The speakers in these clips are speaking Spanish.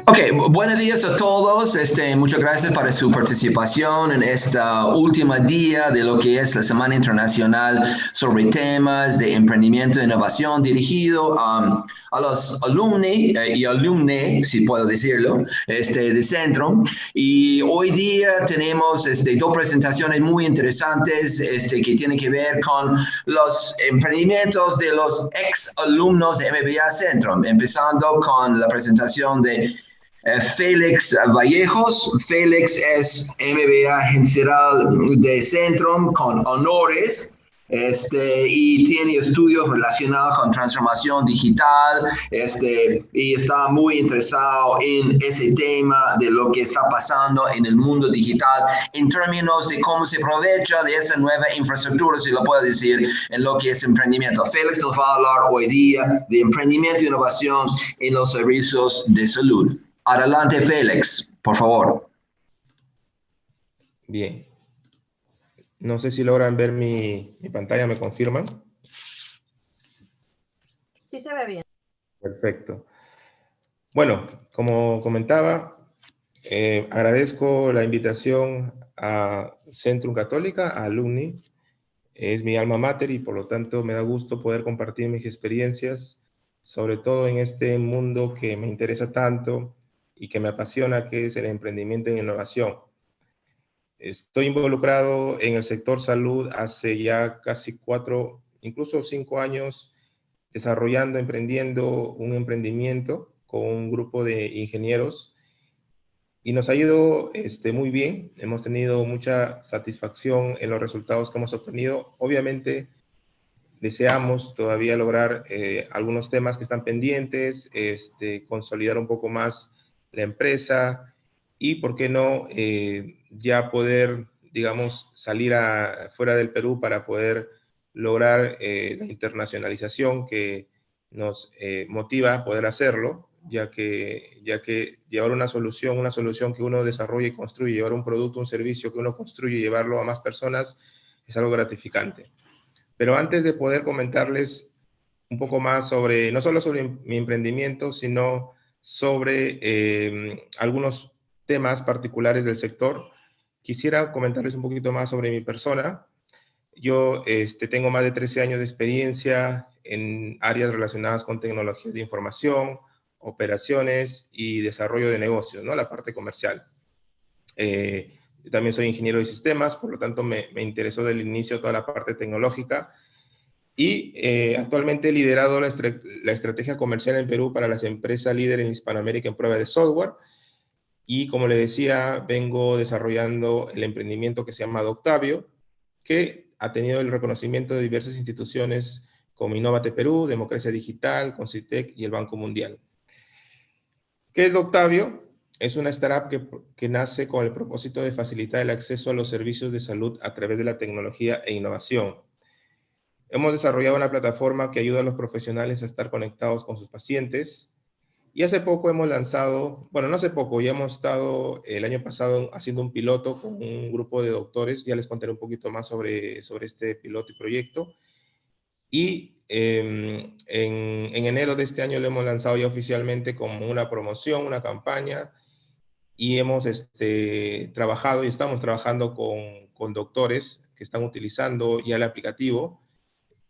Ok, buenos días a todos. Muchas gracias por su participación en esta última día de lo que es la Semana Internacional sobre temas de emprendimiento e innovación dirigido a los alumni y alumne, si puedo decirlo, de Centro. Y hoy día tenemos dos presentaciones muy interesantes que tienen que ver con los emprendimientos de los ex alumnos de MBA Centro, empezando con la presentación de Félix Vallejos. Félix es MBA general de Centrum con honores. Y tiene estudios relacionados con transformación digital, y está muy interesado en ese tema de lo que está pasando en el mundo digital en términos de cómo se aprovecha de esa nueva infraestructura, si lo puedo decir, en lo que es emprendimiento. Félix nos va a hablar hoy día de emprendimiento e innovación en los servicios de salud. Adelante, Félix, por favor. Bien. No sé si logran ver mi pantalla, ¿me confirman? Sí se ve bien. Perfecto. Bueno, como comentaba, agradezco la invitación a Centrum Católica, a Alumni. Es mi alma mater y por lo tanto me da gusto poder compartir mis experiencias, sobre todo en este mundo que me interesa tanto y que me apasiona, que es el emprendimiento en innovación. Estoy involucrado en el sector salud hace ya casi 4, incluso 5 años, desarrollando, emprendiendo un emprendimiento con un grupo de ingenieros y nos ha ido muy bien. Hemos tenido mucha satisfacción en los resultados que hemos obtenido. Obviamente, deseamos todavía lograr algunos temas que están pendientes, consolidar un poco más la empresa y, ¿por qué no, ya poder, digamos, salir fuera del Perú para poder lograr la internacionalización que nos motiva a poder hacerlo, ya que llevar una solución que uno desarrolla y construye, llevar un producto, un servicio que uno construye y llevarlo a más personas es algo gratificante. Pero antes de poder comentarles un poco más sobre, no solo sobre mi emprendimiento, sino sobre algunos temas particulares del sector, quisiera comentarles un poquito más sobre mi persona. Yo tengo más de 13 años de experiencia en áreas relacionadas con tecnologías de información, operaciones y desarrollo de negocios, ¿no? La parte comercial. Yo también soy ingeniero de sistemas, por lo tanto me interesó del inicio toda la parte tecnológica y actualmente he liderado la estrategia comercial en Perú para las empresas líder en Hispanoamérica en prueba de software. Y como le decía, vengo desarrollando el emprendimiento que se llama Doctavio, que ha tenido el reconocimiento de diversas instituciones como Innovate Perú, Democracia Digital, Concitec y el Banco Mundial. ¿Qué es Doctavio? Es una startup que nace con el propósito de facilitar el acceso a los servicios de salud a través de la tecnología e innovación. Hemos desarrollado una plataforma que ayuda a los profesionales a estar conectados con sus pacientes. Y hace poco hemos lanzado, bueno, no hace poco, ya hemos estado el año pasado haciendo un piloto con un grupo de doctores. Ya les contaré un poquito más sobre este piloto y proyecto. Y en enero de este año lo hemos lanzado ya oficialmente como una promoción, una campaña. Y hemos trabajado y estamos trabajando con doctores que están utilizando ya el aplicativo.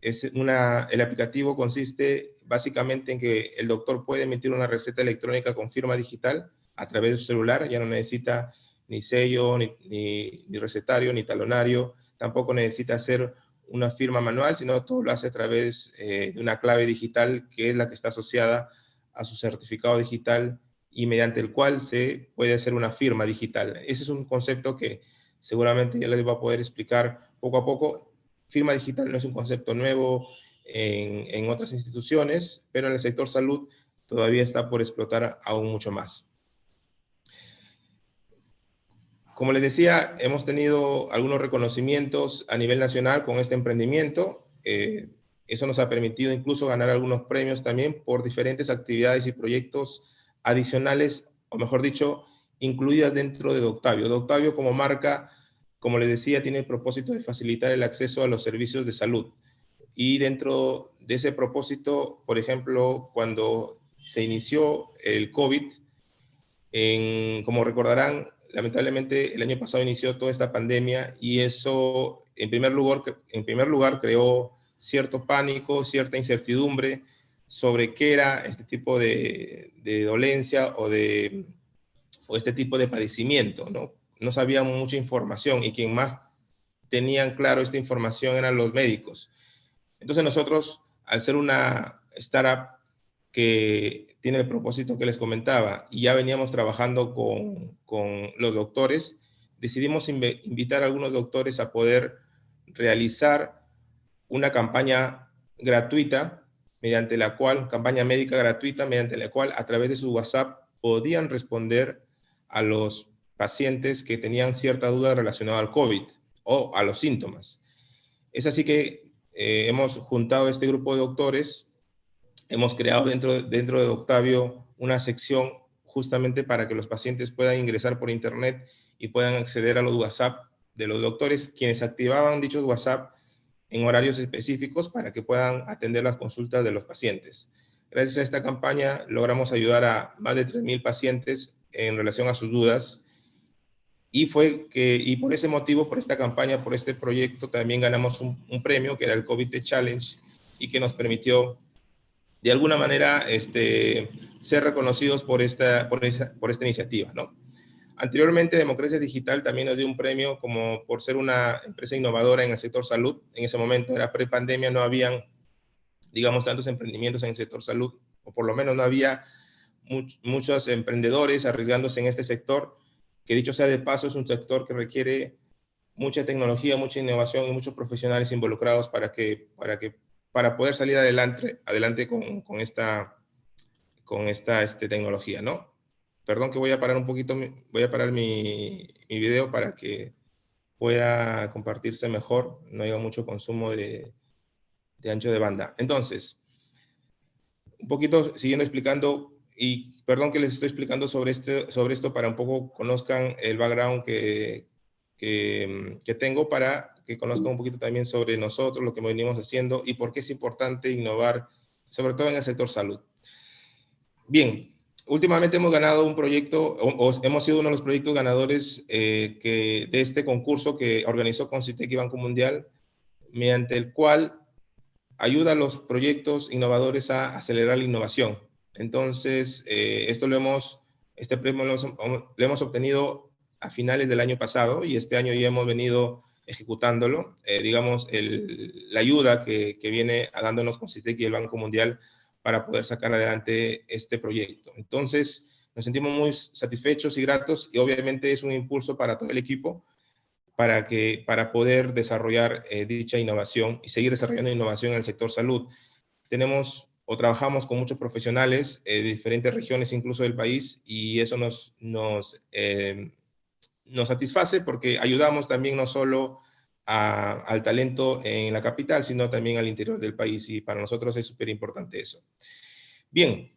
El aplicativo consiste básicamente en que el doctor puede emitir una receta electrónica con firma digital a través de su celular. Ya no necesita ni sello, ni recetario, ni talonario. Tampoco necesita hacer una firma manual, sino todo lo hace a través de una clave digital que es la que está asociada a su certificado digital y mediante el cual se puede hacer una firma digital. Ese es un concepto que seguramente ya les voy a poder explicar poco a poco. Firma digital no es un concepto nuevo en otras instituciones, pero en el sector salud todavía está por explotar aún mucho más. Como les decía, hemos tenido algunos reconocimientos a nivel nacional con este emprendimiento. Eso nos ha permitido incluso ganar algunos premios también por diferentes actividades y proyectos adicionales, o mejor dicho, incluidas dentro de Doctavio. Doctavio como marca, como les decía, tiene el propósito de facilitar el acceso a los servicios de salud. Y dentro de ese propósito, por ejemplo, cuando se inició el COVID, Como recordarán, lamentablemente el año pasado inició toda esta pandemia y eso, en primer lugar creó cierto pánico, cierta incertidumbre sobre qué era este tipo de dolencia o este tipo de padecimiento, ¿no? No sabíamos mucha información y quien más tenían claro esta información eran los médicos. Entonces nosotros, al ser una startup que tiene el propósito que les comentaba y ya veníamos trabajando con los doctores, decidimos invitar a algunos doctores a poder realizar una campaña gratuita, campaña médica gratuita, mediante la cual a través de su WhatsApp podían responder a los pacientes que tenían cierta duda relacionada al COVID o a los síntomas. Es así que hemos juntado este grupo de doctores, hemos creado dentro de Octavio una sección justamente para que los pacientes puedan ingresar por internet y puedan acceder a los WhatsApp de los doctores, quienes activaban dichos WhatsApp en horarios específicos para que puedan atender las consultas de los pacientes. Gracias a esta campaña logramos ayudar a más de 3,000 pacientes en relación a sus dudas y por ese motivo, por esta campaña, por este proyecto, también ganamos un premio que era el COVID Challenge y que nos permitió de alguna manera ser reconocidos por esta iniciativa, ¿no? Anteriormente, Democracia Digital también nos dio un premio como por ser una empresa innovadora en el sector salud. En ese momento era pre-pandemia, no habían, digamos, tantos emprendimientos en el sector salud, o por lo menos no había muchos emprendedores arriesgándose en este sector, que dicho sea de paso, es un sector que requiere mucha tecnología, mucha innovación y muchos profesionales involucrados para poder salir adelante con esta tecnología, ¿no? Perdón que voy a parar un poquito, voy a parar mi video para que pueda compartirse mejor, no haya mucho consumo de ancho de banda. Entonces, un poquito siguiendo explicando, y perdón que les estoy explicando sobre esto para un poco conozcan el background que tengo, para que conozcan un poquito también sobre nosotros, lo que venimos haciendo y por qué es importante innovar, sobre todo en el sector salud. Bien, últimamente hemos ganado un proyecto, o hemos sido uno de los proyectos ganadores de este concurso que organizó Concitec y Banco Mundial, mediante el cual ayuda a los proyectos innovadores a acelerar la innovación. Entonces, este premio lo hemos obtenido a finales del año pasado y este año ya hemos venido ejecutándolo. Digamos, la ayuda que viene dándonos Concitec y el Banco Mundial para poder sacar adelante este proyecto. Entonces, nos sentimos muy satisfechos y gratos y obviamente es un impulso para todo el equipo para poder desarrollar dicha innovación y seguir desarrollando innovación en el sector salud. Tenemos o trabajamos con muchos profesionales de diferentes regiones incluso del país y eso nos satisface porque ayudamos también no solo al talento en la capital, sino también al interior del país y para nosotros es súper importante eso. Bien,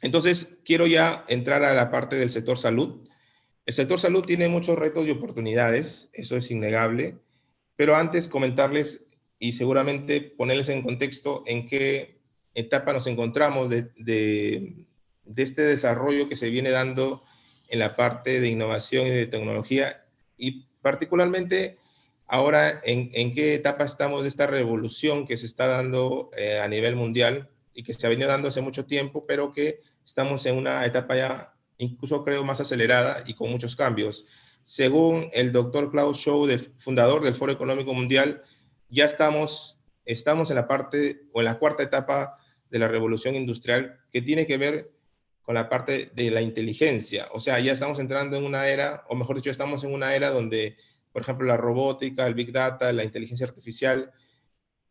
entonces quiero ya entrar a la parte del sector salud. El sector salud tiene muchos retos y oportunidades, eso es innegable, pero antes comentarles y seguramente ponerles en contexto en qué etapa nos encontramos de este desarrollo que se viene dando en la parte de innovación y de tecnología y particularmente ahora en qué etapa estamos de esta revolución que se está dando a nivel mundial y que se ha venido dando hace mucho tiempo, pero que estamos en una etapa ya incluso creo más acelerada y con muchos cambios. Según el doctor Klaus Schwab, fundador del Foro Económico Mundial, ya estamos en la parte o en la cuarta etapa de la revolución industrial que tiene que ver con la parte de la inteligencia. O sea, ya estamos entrando en una era, o mejor dicho, estamos en una era donde, por ejemplo, la robótica, el Big Data, la inteligencia artificial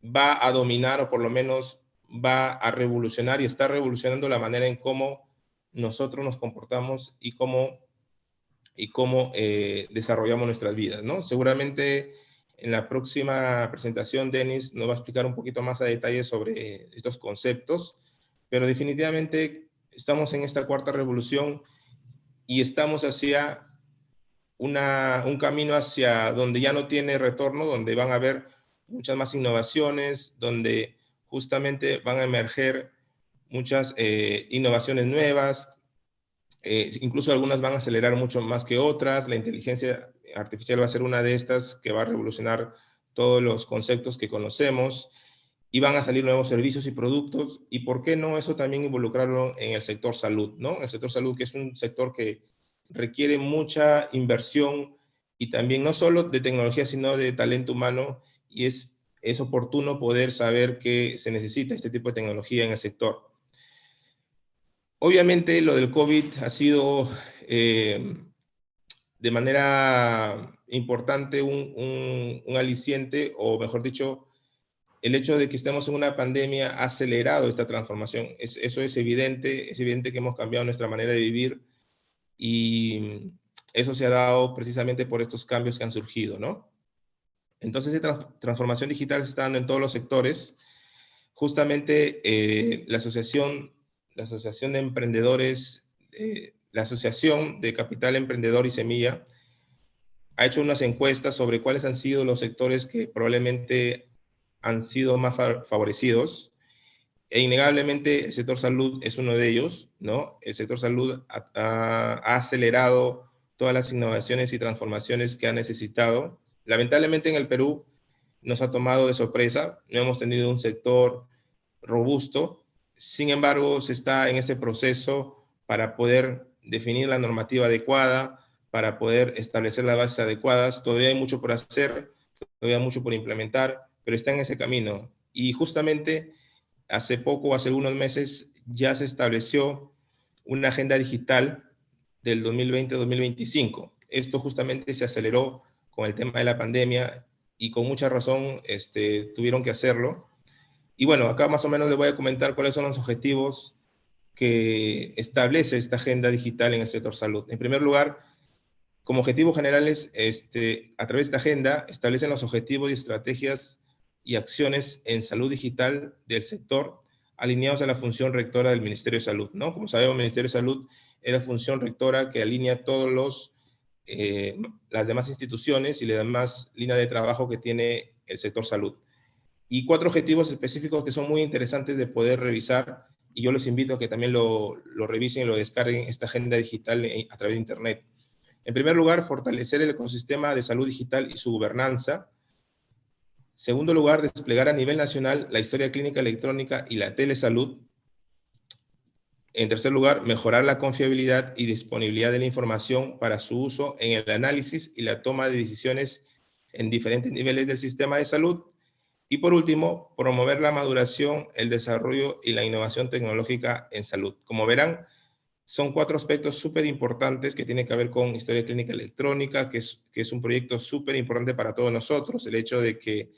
va a dominar o por lo menos va a revolucionar y está revolucionando la manera en cómo nosotros nos comportamos y cómo desarrollamos nuestras vidas, ¿no? Seguramente en la próxima presentación, Denis nos va a explicar un poquito más a detalle sobre estos conceptos, pero definitivamente estamos en esta cuarta revolución y estamos hacia un camino hacia donde ya no tiene retorno, donde van a haber muchas más innovaciones, donde justamente van a emerger muchas innovaciones nuevas, Incluso algunas van a acelerar mucho más que otras. La inteligencia artificial va a ser una de estas que va a revolucionar todos los conceptos que conocemos, y van a salir nuevos servicios y productos, y por qué no eso también involucrarlo en el sector salud, ¿no? El sector salud, que es un sector que requiere mucha inversión, y también no solo de tecnología, sino de talento humano, y es oportuno poder saber que se necesita este tipo de tecnología en el sector. Obviamente lo del COVID ha sido de manera importante un aliciente, o mejor dicho, el hecho de que estemos en una pandemia ha acelerado esta transformación. Eso es evidente que hemos cambiado nuestra manera de vivir, y eso se ha dado precisamente por estos cambios que han surgido, ¿no? Entonces, esta transformación digital se está dando en todos los sectores. Justamente la Asociación de Emprendedores, la Asociación de Capital Emprendedor y Semilla, ha hecho unas encuestas sobre cuáles han sido los sectores que probablemente han sido más favorecidos, e innegablemente el sector salud es uno de ellos, ¿no? El sector salud ha acelerado todas las innovaciones y transformaciones que ha necesitado. Lamentablemente en el Perú nos ha tomado de sorpresa, no hemos tenido un sector robusto. Sin embargo, se está en ese proceso para poder definir la normativa adecuada, para poder establecer las bases adecuadas. Todavía hay mucho por hacer, todavía hay mucho por implementar, pero está en ese camino. Y justamente hace poco, hace algunos meses, ya se estableció una agenda digital del 2020-2025. Esto justamente se aceleró con el tema de la pandemia, y con mucha razón tuvieron que hacerlo. Y bueno, acá más o menos les voy a comentar cuáles son los objetivos que establece esta agenda digital en el sector salud. En primer lugar, como objetivos generales, a través de esta agenda establecen los objetivos y estrategias y acciones en salud digital del sector, alineados a la función rectora del Ministerio de Salud, ¿no? Como sabemos, el Ministerio de Salud es la función rectora que alinea todos las demás instituciones y las demás líneas de trabajo que tiene el sector salud. Y 4 objetivos específicos que son muy interesantes de poder revisar, y yo los invito a que también lo revisen y lo descarguen, esta agenda digital a través de Internet. En primer lugar, fortalecer el ecosistema de salud digital y su gobernanza. Segundo lugar, desplegar a nivel nacional la historia clínica electrónica y la telesalud. En tercer lugar, mejorar la confiabilidad y disponibilidad de la información para su uso en el análisis y la toma de decisiones en diferentes niveles del sistema de salud. Y por último, promover la maduración, el desarrollo y la innovación tecnológica en salud. Como verán, son 4 aspectos súper importantes que tienen que ver con historia clínica electrónica, que es un proyecto súper importante para todos nosotros. El hecho de que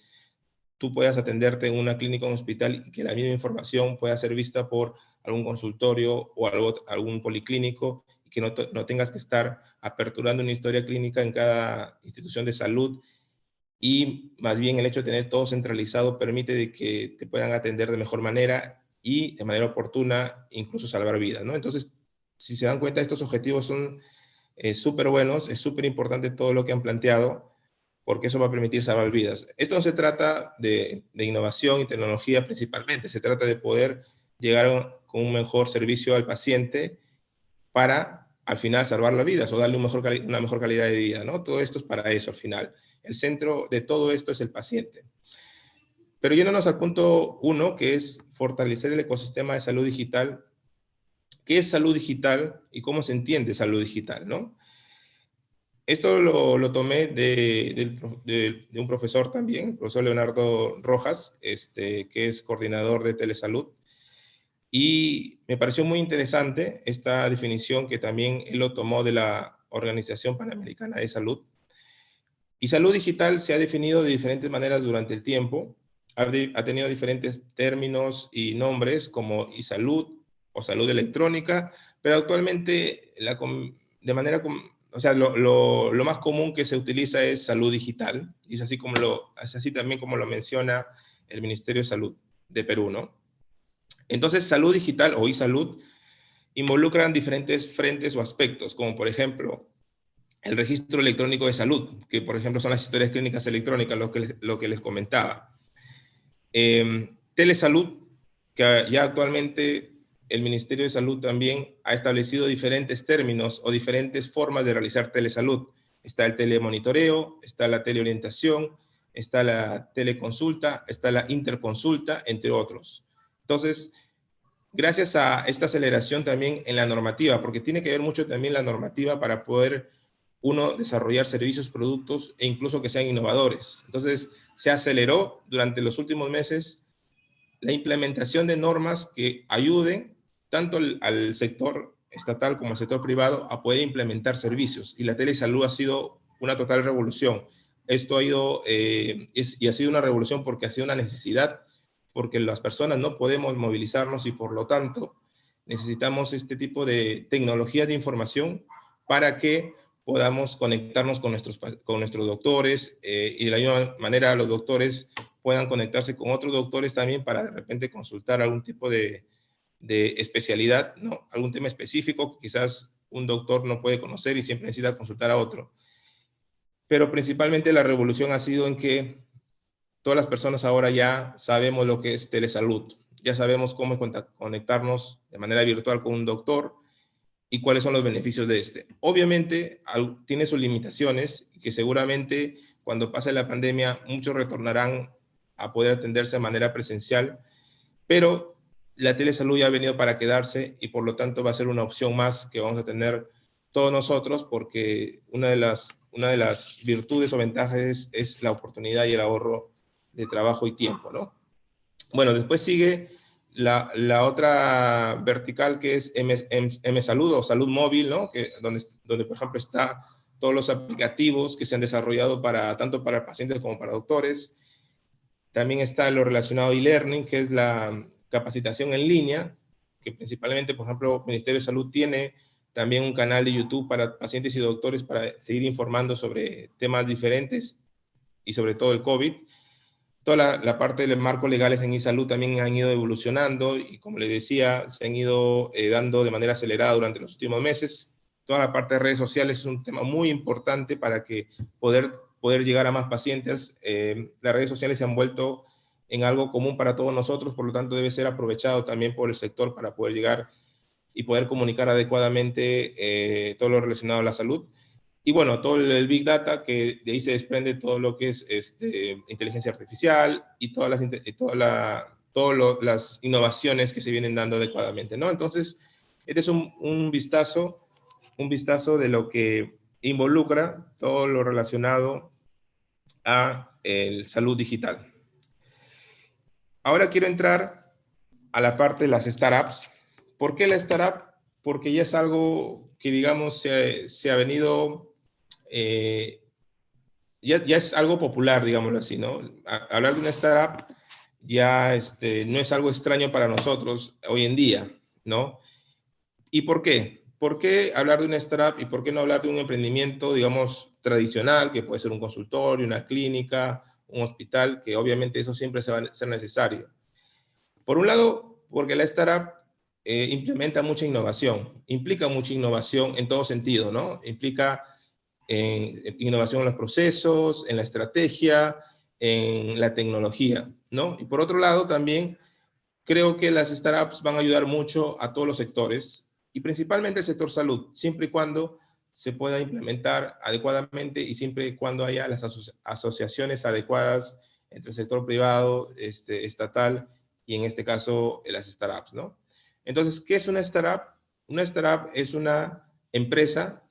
tú puedas atenderte en una clínica o un hospital y que la misma información pueda ser vista por algún consultorio o algún policlínico, y que no tengas que estar aperturando una historia clínica en cada institución de salud, y más bien el hecho de tener todo centralizado permite de que te puedan atender de mejor manera y de manera oportuna, incluso salvar vidas, ¿no? Entonces, si se dan cuenta, estos objetivos son súper buenos, es súper importante todo lo que han planteado, porque eso va a permitir salvar vidas. Esto no se trata de innovación y tecnología principalmente, se trata de poder llegar con un mejor servicio al paciente para, al final, salvar las vidas o darle una mejor calidad de vida, ¿no? Todo esto es para eso, al final. El centro de todo esto es el paciente. Pero yéndonos al punto 1, que es fortalecer el ecosistema de salud digital. ¿Qué es salud digital y cómo se entiende salud digital, no? Esto lo tomé de un profesor también, el profesor Leonardo Rojas, que es coordinador de telesalud, y me pareció muy interesante esta definición que también él lo tomó de la Organización Panamericana de Salud. Y salud digital se ha definido de diferentes maneras durante el tiempo, ha tenido diferentes términos y nombres como e-salud o salud electrónica, pero actualmente de manera, o sea, lo más común que se utiliza es salud digital, y es así también como lo menciona el Ministerio de Salud de Perú, ¿no? Entonces, salud digital o e-salud involucran diferentes frentes o aspectos, como por ejemplo el registro electrónico de salud, que por ejemplo son las historias clínicas electrónicas, lo que les comentaba. Telesalud, que ya actualmente el Ministerio de Salud también ha establecido diferentes términos o diferentes formas de realizar telesalud. Está el telemonitoreo, está la teleorientación, está la teleconsulta, está la interconsulta, entre otros. Entonces, gracias a esta aceleración también en la normativa, porque tiene que ver mucho también la normativa para poder uno desarrollar servicios, productos e incluso que sean innovadores. Entonces, se aceleró durante los últimos meses la implementación de normas que ayuden tanto al sector estatal como al sector privado a poder implementar servicios. Y la telesalud ha sido una total revolución. Esto ha ido, y ha sido una revolución porque ha sido una necesidad, porque las personas no podemos movilizarnos y por lo tanto necesitamos este tipo de tecnologías de información para que podamos conectarnos con nuestros doctores y de la misma manera los doctores puedan conectarse con otros doctores también para de repente consultar algún tipo de especialidad, ¿no? Algún tema específico que quizás un doctor no puede conocer y siempre necesita consultar a otro. Pero principalmente la revolución ha sido en que todas las personas ahora ya sabemos lo que es telesalud, ya sabemos cómo conectarnos de manera virtual con un doctor y cuáles son los beneficios de este. Obviamente tiene sus limitaciones, que seguramente cuando pase la pandemia muchos retornarán a poder atenderse de manera presencial, pero la telesalud ya ha venido para quedarse y por lo tanto va a ser una opción más que vamos a tener todos nosotros, porque una de las virtudes o ventajas es la oportunidad y el ahorro de trabajo y tiempo, ¿no? Bueno, después sigue la otra vertical que es M-Salud o Salud Móvil, ¿no? Donde, por ejemplo, está todos los aplicativos que se han desarrollado tanto para pacientes como para doctores. También está lo relacionado a e-learning, que es la capacitación en línea, que principalmente, por ejemplo, el Ministerio de Salud tiene también un canal de YouTube para pacientes y doctores para seguir informando sobre temas diferentes y sobre todo el COVID. Toda la parte de los marcos legales en e-salud también han ido evolucionando y, como le decía, se han ido dando de manera acelerada durante los últimos meses. Toda la parte de redes sociales es un tema muy importante para que poder llegar a más pacientes. Las redes sociales se han vuelto en algo común para todos nosotros, por lo tanto debe ser aprovechado también por el sector para poder llegar y poder comunicar adecuadamente todo lo relacionado a la salud. Y bueno, todo el Big Data, que de ahí se desprende todo lo que es inteligencia artificial y todas las innovaciones que se vienen dando adecuadamente, ¿no? Entonces, este es un vistazo de lo que involucra todo lo relacionado a el salud digital. Ahora quiero entrar a la parte de las startups. ¿Por qué la startup? Porque ya es algo que, digamos, se ha venido, ya es algo popular, digámoslo así, ¿no? Hablar de una startup ya no es algo extraño para nosotros hoy en día, ¿no? ¿Y por qué? ¿Por qué hablar de una startup y por qué no hablar de un emprendimiento, digamos, tradicional, que puede ser un consultorio, una clínica, un hospital, que obviamente eso siempre se va a ser necesario? Por un lado, porque la startup implementa mucha innovación, implica mucha innovación en todo sentido, ¿no? Implica innovación en los procesos, en la estrategia, en la tecnología, ¿no? Y por otro lado, también creo que las startups van a ayudar mucho a todos los sectores y principalmente el sector salud, siempre y cuando se pueda implementar adecuadamente y siempre y cuando haya las asociaciones adecuadas entre el sector privado, estatal y en este caso las startups, ¿no? Entonces, ¿qué es una startup? Una startup es una empresa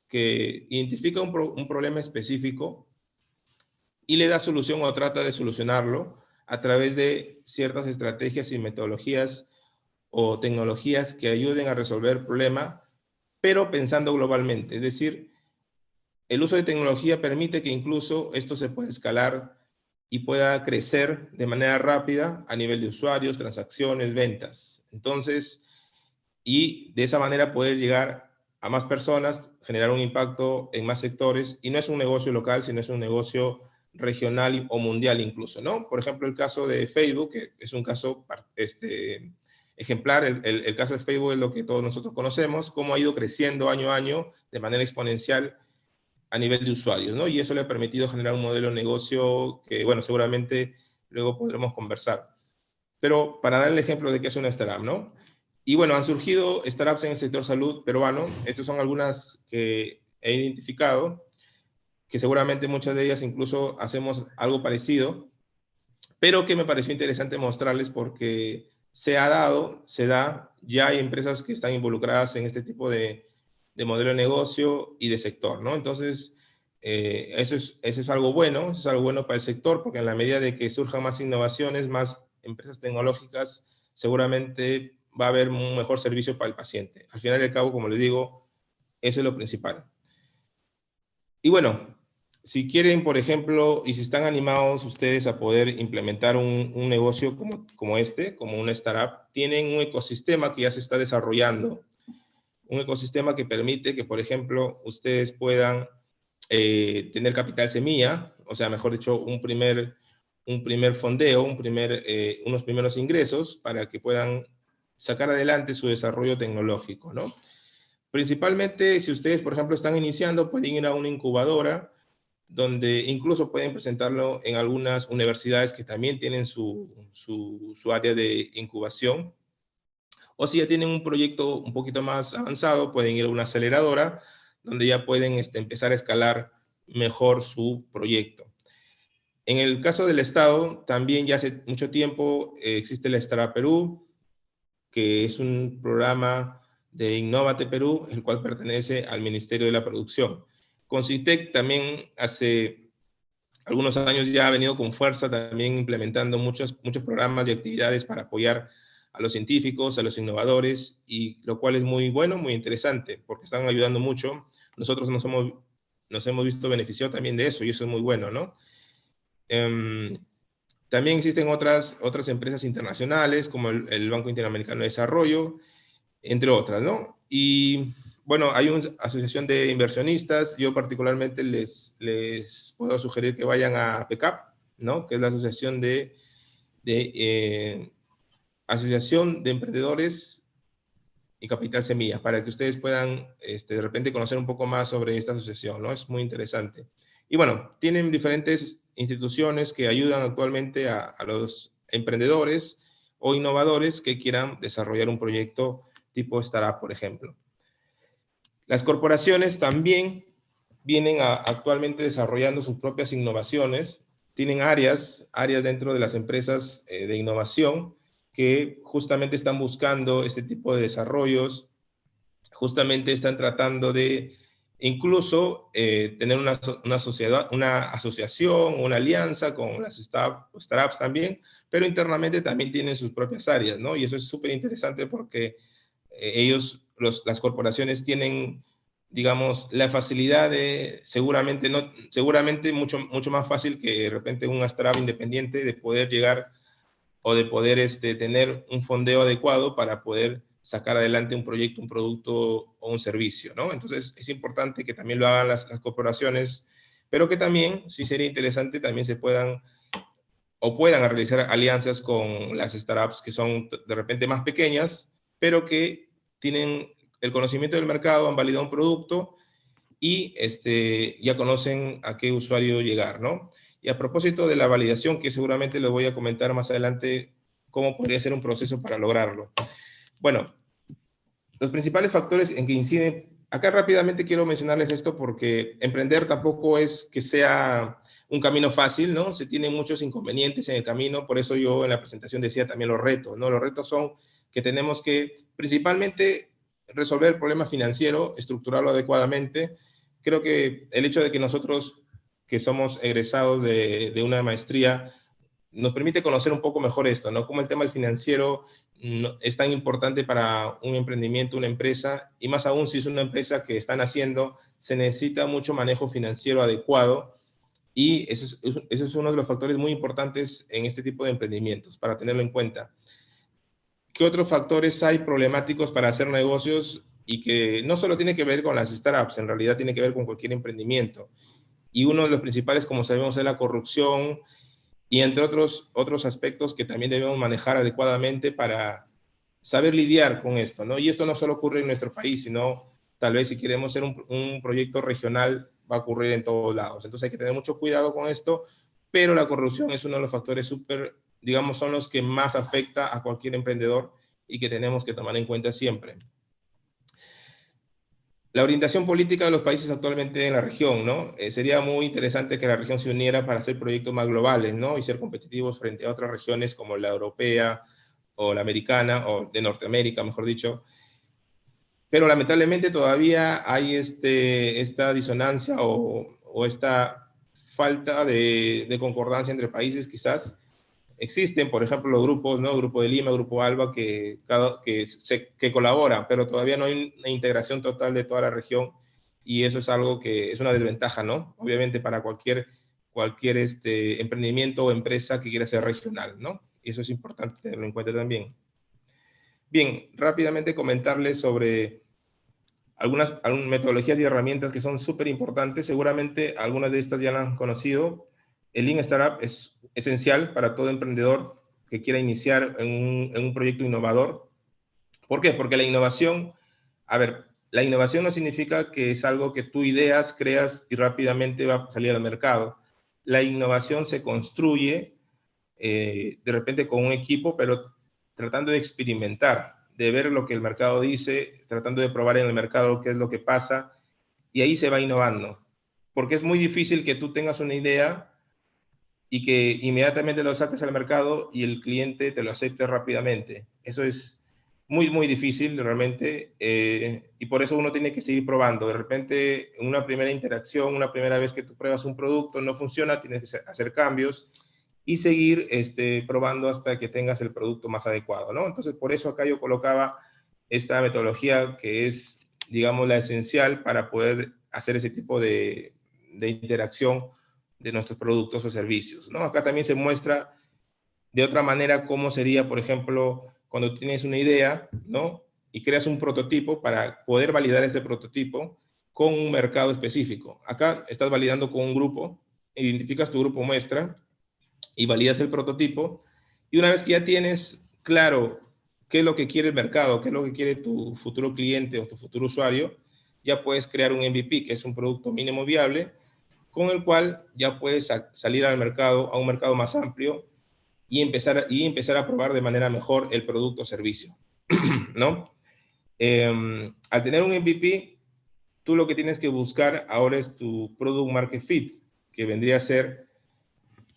que identifica un problema específico y le da solución o trata de solucionarlo a través de ciertas estrategias y metodologías o tecnologías que ayuden a resolver el problema, pero pensando globalmente. Es decir, el uso de tecnología permite que incluso esto se pueda escalar y pueda crecer de manera rápida a nivel de usuarios, transacciones, ventas. Entonces, y de esa manera poder llegar a más personas, generar un impacto en más sectores, y no es un negocio local, sino es un negocio regional o mundial incluso, ¿no? Por ejemplo, el caso de Facebook, que es un caso ejemplar, el caso de Facebook es lo que todos nosotros conocemos, cómo ha ido creciendo año a año de manera exponencial a nivel de usuarios, ¿no? Y eso le ha permitido generar un modelo de negocio que, bueno, seguramente luego podremos conversar. Pero para dar el ejemplo de qué es una startup, ¿no? Y bueno, han surgido startups en el sector salud peruano. Estas son algunas que he identificado, que seguramente muchas de ellas incluso hacemos algo parecido, pero que me pareció interesante mostrarles porque se da, ya hay empresas que están involucradas en este tipo de modelo de negocio y de sector, ¿no? Entonces, eso es algo bueno, eso es algo bueno para el sector, porque en la medida de que surjan más innovaciones, más empresas tecnológicas, seguramente va a haber un mejor servicio para el paciente. Al final y al cabo, como les digo, eso es lo principal. Y bueno, si quieren, por ejemplo, y si están animados ustedes a poder implementar un negocio como este, como una startup, tienen un ecosistema que ya se está desarrollando, un ecosistema que permite que, por ejemplo, ustedes puedan tener capital semilla, o sea, mejor dicho, un primer fondeo, unos primeros ingresos para que puedan sacar adelante su desarrollo tecnológico, ¿no? Principalmente, si ustedes, por ejemplo, están iniciando, pueden ir a una incubadora, donde incluso pueden presentarlo en algunas universidades que también tienen su área de incubación. O si ya tienen un proyecto un poquito más avanzado, pueden ir a una aceleradora, donde ya pueden empezar a escalar mejor su proyecto. En el caso del Estado, también ya hace mucho tiempo existe la Startup Perú, que es un programa de Innovate Perú, el cual pertenece al Ministerio de la Producción. Concitec también hace algunos años ya ha venido con fuerza también implementando muchos programas y actividades para apoyar a los científicos, a los innovadores, y lo cual es muy bueno, muy interesante, porque están ayudando mucho. Nosotros nos hemos visto beneficiados también de eso, y eso es muy bueno, ¿no? También existen otras empresas internacionales, como el Banco Interamericano de Desarrollo, entre otras, ¿no? Y bueno, hay una asociación de inversionistas. Yo particularmente les puedo sugerir que vayan a PECAP, ¿no? Que es la Asociación de Emprendedores y Capital Semilla, para que ustedes puedan de repente conocer un poco más sobre esta asociación, ¿no? Es muy interesante. Y bueno, tienen diferentes instituciones que ayudan actualmente a los emprendedores o innovadores que quieran desarrollar un proyecto tipo startup, por ejemplo. Las corporaciones también vienen actualmente desarrollando sus propias innovaciones. Tienen áreas dentro de las empresas de innovación que justamente están buscando este tipo de desarrollos, justamente están tratando de incluso tener una sociedad, una asociación, una alianza con las startups también, pero internamente también tienen sus propias áreas, ¿no? Y eso es súper interesante porque las corporaciones tienen, digamos, la facilidad de, seguramente mucho más fácil que de repente una startup independiente de poder llegar o de poder tener un fondeo adecuado para poder sacar adelante un proyecto, un producto o un servicio, ¿no? Entonces es importante que también lo hagan las corporaciones, pero que también, sí sería interesante, también se puedan realizar alianzas con las startups que son de repente más pequeñas, pero que tienen el conocimiento del mercado, han validado un producto y ya conocen a qué usuario llegar, ¿no? Y a propósito de la validación, que seguramente les voy a comentar más adelante cómo podría ser un proceso para lograrlo. Bueno, los principales factores en que inciden, acá rápidamente quiero mencionarles esto porque emprender tampoco es que sea un camino fácil, ¿no? Se tienen muchos inconvenientes en el camino, por eso yo en la presentación decía también los retos, ¿no? Los retos son que tenemos que principalmente resolver el problema financiero, estructurarlo adecuadamente. Creo que el hecho de que nosotros, que somos egresados de una maestría, nos permite conocer un poco mejor esto, ¿no? Cómo el tema del financiero es tan importante para un emprendimiento, una empresa, y más aún si es una empresa que están haciendo, se necesita mucho manejo financiero adecuado, y eso es uno de los factores muy importantes en este tipo de emprendimientos, para tenerlo en cuenta. ¿Qué otros factores hay problemáticos para hacer negocios y que no solo tiene que ver con las startups, en realidad tiene que ver con cualquier emprendimiento? Y uno de los principales, como sabemos, es la corrupción, y entre otros aspectos que también debemos manejar adecuadamente para saber lidiar con esto, ¿no? Y esto no solo ocurre en nuestro país, sino tal vez si queremos hacer un proyecto regional, va a ocurrir en todos lados. Entonces hay que tener mucho cuidado con esto, pero la corrupción es uno de los factores súper, digamos, son los que más afecta a cualquier emprendedor y que tenemos que tomar en cuenta siempre. La orientación política de los países actualmente en la región, ¿no? Sería muy interesante que la región se uniera para hacer proyectos más globales, ¿no? Y ser competitivos frente a otras regiones como la europea o la americana, o de Norteamérica, mejor dicho. Pero lamentablemente todavía hay esta disonancia o esta falta de concordancia entre países quizás. Existen, por ejemplo, los grupos, ¿no? Grupo de Lima, Grupo ALBA, que colaboran, pero todavía no hay una integración total de toda la región, y eso es algo que es una desventaja, ¿no? Obviamente para cualquier emprendimiento o empresa que quiera ser regional, ¿no? Y eso es importante tenerlo en cuenta también. Bien, rápidamente comentarles sobre algunas metodologías y herramientas que son súper importantes. Seguramente algunas de estas ya las han conocido. El Lean Startup es esencial para todo emprendedor que quiera iniciar en un proyecto innovador. ¿Por qué? Porque la innovación, la innovación no significa que es algo que tú ideas, creas y rápidamente va a salir al mercado. La innovación se construye de repente con un equipo, pero tratando de experimentar, de ver lo que el mercado dice, tratando de probar en el mercado qué es lo que pasa, y ahí se va innovando. Porque es muy difícil que tú tengas una idea y que inmediatamente lo saques al mercado y el cliente te lo acepte rápidamente. Eso es muy, muy difícil realmente, y por eso uno tiene que seguir probando. De repente, en una primera interacción, una primera vez que tú pruebas un producto, no funciona, tienes que hacer cambios y seguir probando hasta que tengas el producto más adecuado, ¿no? Entonces, por eso acá yo colocaba esta metodología que es, digamos, la esencial para poder hacer ese tipo de interacción de nuestros productos o servicios, ¿no? Acá también se muestra de otra manera cómo sería, por ejemplo, cuando tienes una idea, ¿no? Y creas un prototipo para poder validar este prototipo con un mercado específico. Acá estás validando con un grupo, identificas tu grupo muestra y validas el prototipo, y una vez que ya tienes claro qué es lo que quiere el mercado, qué es lo que quiere tu futuro cliente o tu futuro usuario, ya puedes crear un MVP, que es un producto mínimo viable, con el cual ya puedes salir al mercado, a un mercado más amplio, y empezar a probar de manera mejor el producto o servicio, ¿no? Al tener un MVP, tú lo que tienes que buscar ahora es tu Product Market Fit, que vendría a ser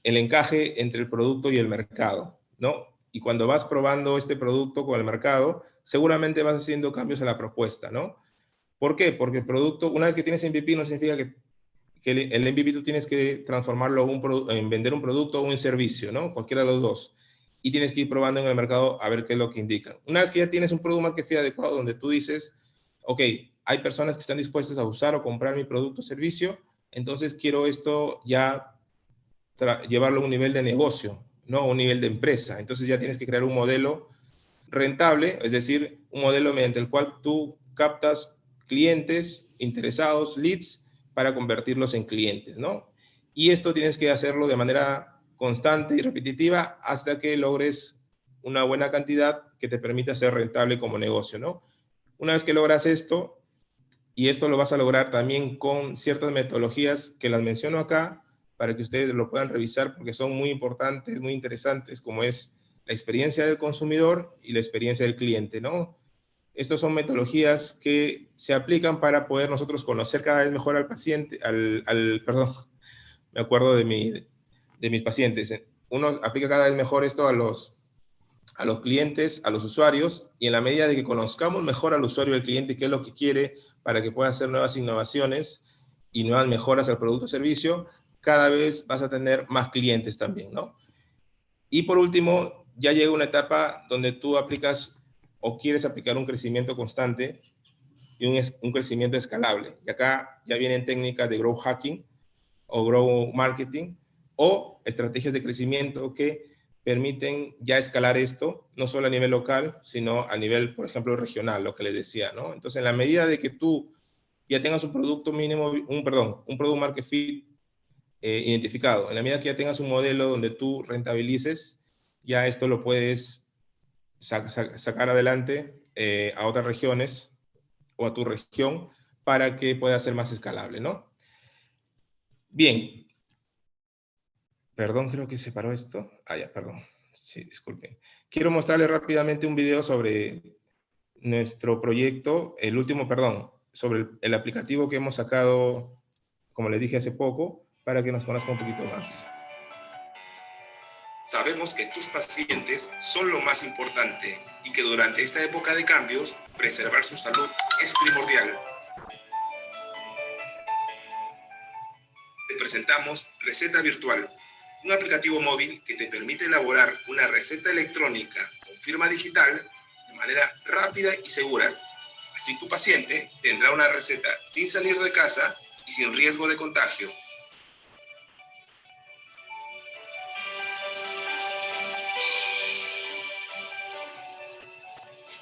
el encaje entre el producto y el mercado, ¿no? Y cuando vas probando este producto con el mercado, seguramente vas haciendo cambios a la propuesta, ¿no? ¿Por qué? Porque el producto, una vez que tienes MVP, no significa que el MVP tú tienes que transformarlo en vender un producto o un servicio, ¿no? Cualquiera de los dos. Y tienes que ir probando en el mercado a ver qué es lo que indican. Una vez que ya tienes un Product Market Fit adecuado, donde tú dices, ok, hay personas que están dispuestas a usar o comprar mi producto o servicio, entonces quiero esto ya llevarlo a un nivel de negocio, no a un nivel de empresa. Entonces ya tienes que crear un modelo rentable, es decir, un modelo mediante el cual tú captas clientes interesados, leads, para convertirlos en clientes, ¿no? Y esto tienes que hacerlo de manera constante y repetitiva hasta que logres una buena cantidad que te permita ser rentable como negocio, ¿no? Una vez que logras esto, y esto lo vas a lograr también con ciertas metodologías que las menciono acá para que ustedes lo puedan revisar porque son muy importantes, muy interesantes, como es la experiencia del consumidor y la experiencia del cliente, ¿no? Estas son metodologías que se aplican para poder nosotros conocer cada vez mejor al paciente, perdón, me acuerdo de mis pacientes. Uno aplica cada vez mejor esto a los clientes, a los usuarios, y en la medida de que conozcamos mejor al usuario y al cliente qué es lo que quiere para que pueda hacer nuevas innovaciones y nuevas mejoras al producto o servicio, cada vez vas a tener más clientes también, ¿no? Y por último, ya llega una etapa donde tú aplicas o quieres aplicar un crecimiento constante y un crecimiento escalable. Y acá ya vienen técnicas de growth hacking o growth marketing o estrategias de crecimiento que permiten ya escalar esto, no solo a nivel local, sino a nivel, por ejemplo, regional, lo que les decía, ¿no? Entonces, en la medida de que tú ya tengas un producto mínimo, un product market fit identificado, en la medida que ya tengas un modelo donde tú rentabilices, ya esto lo puedes sacar adelante a otras regiones o a tu región para que pueda ser más escalable, ¿no? Bien. Perdón, creo que se paró esto. Ah, ya, perdón. Sí, disculpen. Quiero mostrarles rápidamente un video sobre nuestro proyecto, el último, perdón, sobre el aplicativo que hemos sacado, como les dije hace poco, para que nos conozcan un poquito más. Sabemos que tus pacientes son lo más importante y que durante esta época de cambios, preservar su salud es primordial. Te presentamos Receta Virtual, un aplicativo móvil que te permite elaborar una receta electrónica con firma digital de manera rápida y segura. Así tu paciente tendrá una receta sin salir de casa y sin riesgo de contagio.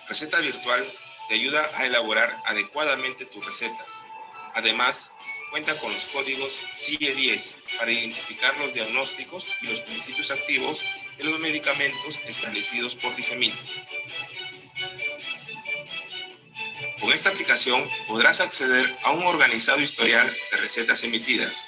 Receta Virtual te ayuda a elaborar adecuadamente tus recetas. Además, cuenta con los códigos CIE10 para identificar los diagnósticos y los principios activos de los medicamentos establecidos por DIGEMIT. Con esta aplicación podrás acceder a un organizado historial de recetas emitidas.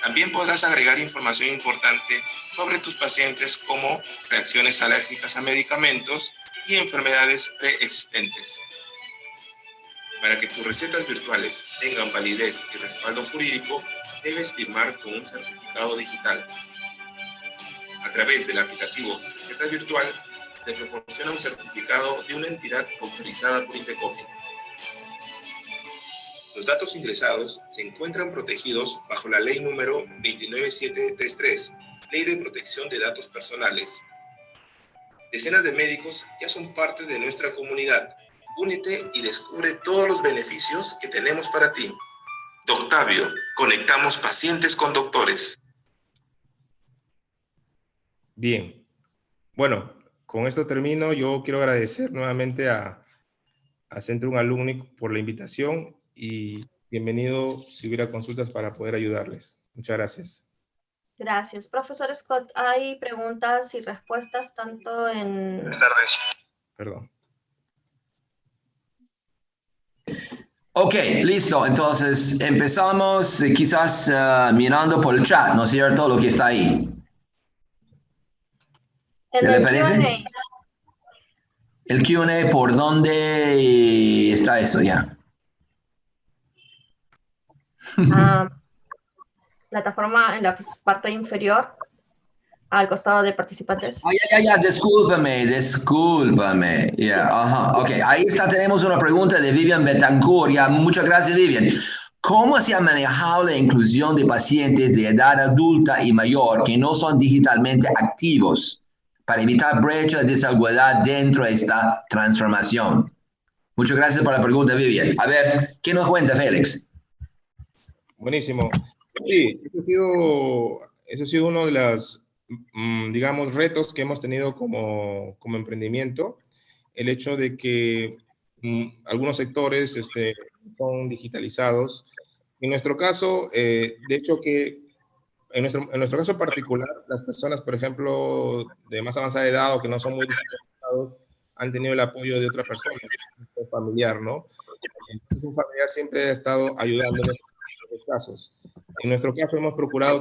También podrás agregar información importante sobre tus pacientes como reacciones alérgicas a medicamentos y enfermedades preexistentes. Para que tus recetas virtuales tengan validez y respaldo jurídico, debes firmar con un certificado digital. A través del aplicativo Receta Virtual, te proporciona un certificado de una entidad autorizada por Indecopi. Los datos ingresados se encuentran protegidos bajo la ley número 29733, Ley de Protección de Datos Personales. Decenas de médicos ya son parte de nuestra comunidad. Únete y descubre todos los beneficios que tenemos para ti. Doctavio, conectamos pacientes con doctores. Bien. Bueno, con esto termino. Yo quiero agradecer nuevamente a Centrum Alumni por la invitación y bienvenido si hubiera consultas para poder ayudarles. Muchas gracias. Gracias. Profesor Scott, hay preguntas y respuestas tanto en... Buenas tardes. Perdón. Ok, listo. Entonces empezamos quizás mirando por el chat, ¿no es cierto? Lo que está ahí. ¿Qué En le el parece? Q&A. El Q&A, ¿por dónde está eso ya? Plataforma en la parte inferior, al costado de participantes. Ya, discúlpame. Ya, ajá, ok, ahí está, tenemos una pregunta de Vivian Betancourt. Ya, muchas gracias, Vivian. ¿Cómo se ha manejado la inclusión de pacientes de edad adulta y mayor que no son digitalmente activos para evitar brecha de desigualdad dentro de esta transformación? Muchas gracias por la pregunta, Vivian. A ver, ¿qué nos cuenta Félix? Buenísimo. Sí, ese ha sido uno de los, digamos, retos que hemos tenido como emprendimiento. El hecho de que algunos sectores son digitalizados. En nuestro caso, de hecho que en nuestro caso particular, las personas, por ejemplo, de más avanzada edad o que no son muy digitalizados, han tenido el apoyo de otra persona, un familiar, ¿no? Entonces, un familiar siempre ha estado ayudándonos en estos casos. En nuestro caso, hemos procurado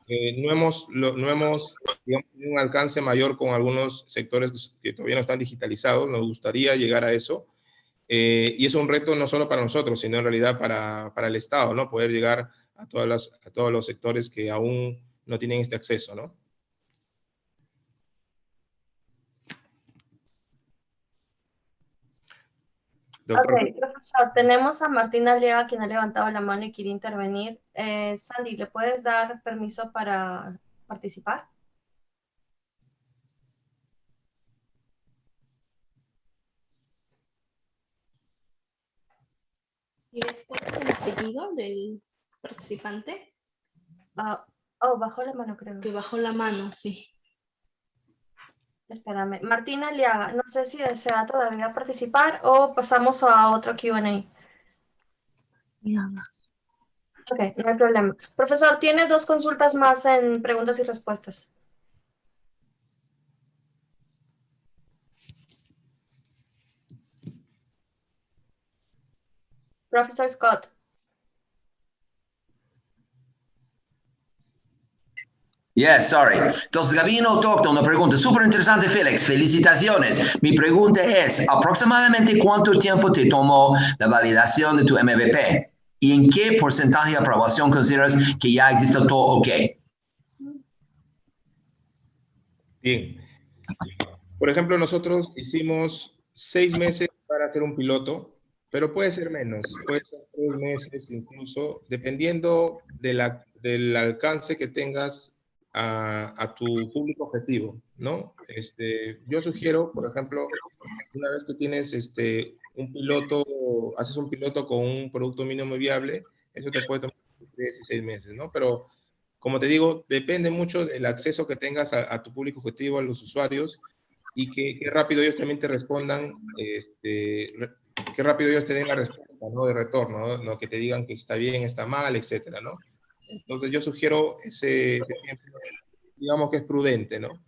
que no hemos digamos, tenido un alcance mayor con algunos sectores que todavía no están digitalizados. Nos gustaría llegar a eso. Y es un reto no solo para nosotros, sino en realidad para el Estado, ¿no? Poder llegar a todos los sectores que aún no tienen este acceso, ¿no? Doctor. Ok, profesor, tenemos a Martina Aliaga, quien ha levantado la mano y quiere intervenir. Sandy, ¿le puedes dar permiso para participar? ¿Cuál es el apellido del participante? Bajó la mano, creo. Que bajó la mano, sí. Espérame. Martina Aliaga, no sé si desea todavía participar o pasamos a otro Q&A. Ok, no hay problema. Profesor, tiene dos consultas más en preguntas y respuestas. Profesor Scott. Yes, sorry. Entonces, Gabino Tocto, una pregunta súper interesante, Félix. Felicitaciones. Mi pregunta es, ¿aproximadamente cuánto tiempo te tomó la validación de tu MVP? ¿Y en qué porcentaje de aprobación consideras que ya existe todo OK? Bien. Por ejemplo, nosotros hicimos 6 meses para hacer un piloto, pero puede ser menos, puede ser 3 meses incluso, dependiendo del alcance que tengas a tu público objetivo, ¿no? Yo sugiero, por ejemplo, una vez que tienes un piloto, haces un piloto con un producto mínimo viable, eso te puede tomar 3 y 6 meses, ¿no? Pero, como te digo, depende mucho del acceso que tengas a tu público objetivo, a los usuarios, y que rápido ellos también te respondan, que rápido ellos te den la respuesta, ¿no? De retorno, ¿no? No que te digan que está bien, está mal, etcétera, ¿no? Entonces yo sugiero ese tiempo, digamos que es prudente, ¿no?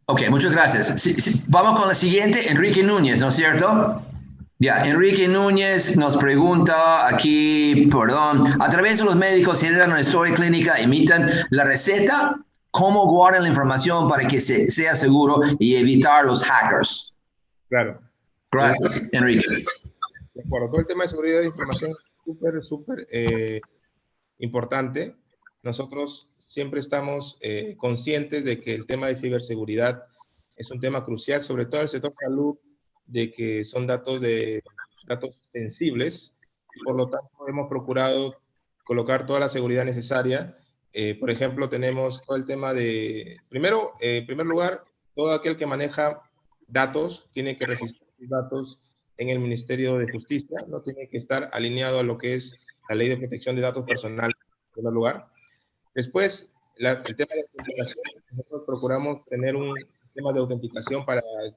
Ok, muchas gracias. Sí, vamos con la siguiente, Enrique Núñez, ¿no es cierto? Ya, Enrique Núñez nos pregunta aquí, perdón, a través de los médicos generan una historia clínica, imitan la receta, ¿cómo guardan la información para que sea seguro y evitar los hackers? Claro. Gracias, Enrique. De acuerdo, todo el tema de seguridad de información es súper importante. Nosotros siempre estamos conscientes de que el tema de ciberseguridad es un tema crucial, sobre todo en el sector salud, de que son datos sensibles. Por lo tanto, hemos procurado colocar toda la seguridad necesaria. Por ejemplo, tenemos todo el tema de, primero, en primer lugar, todo aquel que maneja datos tiene que registrar sus datos en el Ministerio de Justicia, no tiene que estar alineado a lo que es la Ley de Protección de Datos Personales, en primer lugar. Después, el tema de autenticación. Nosotros procuramos tener un tema de autenticación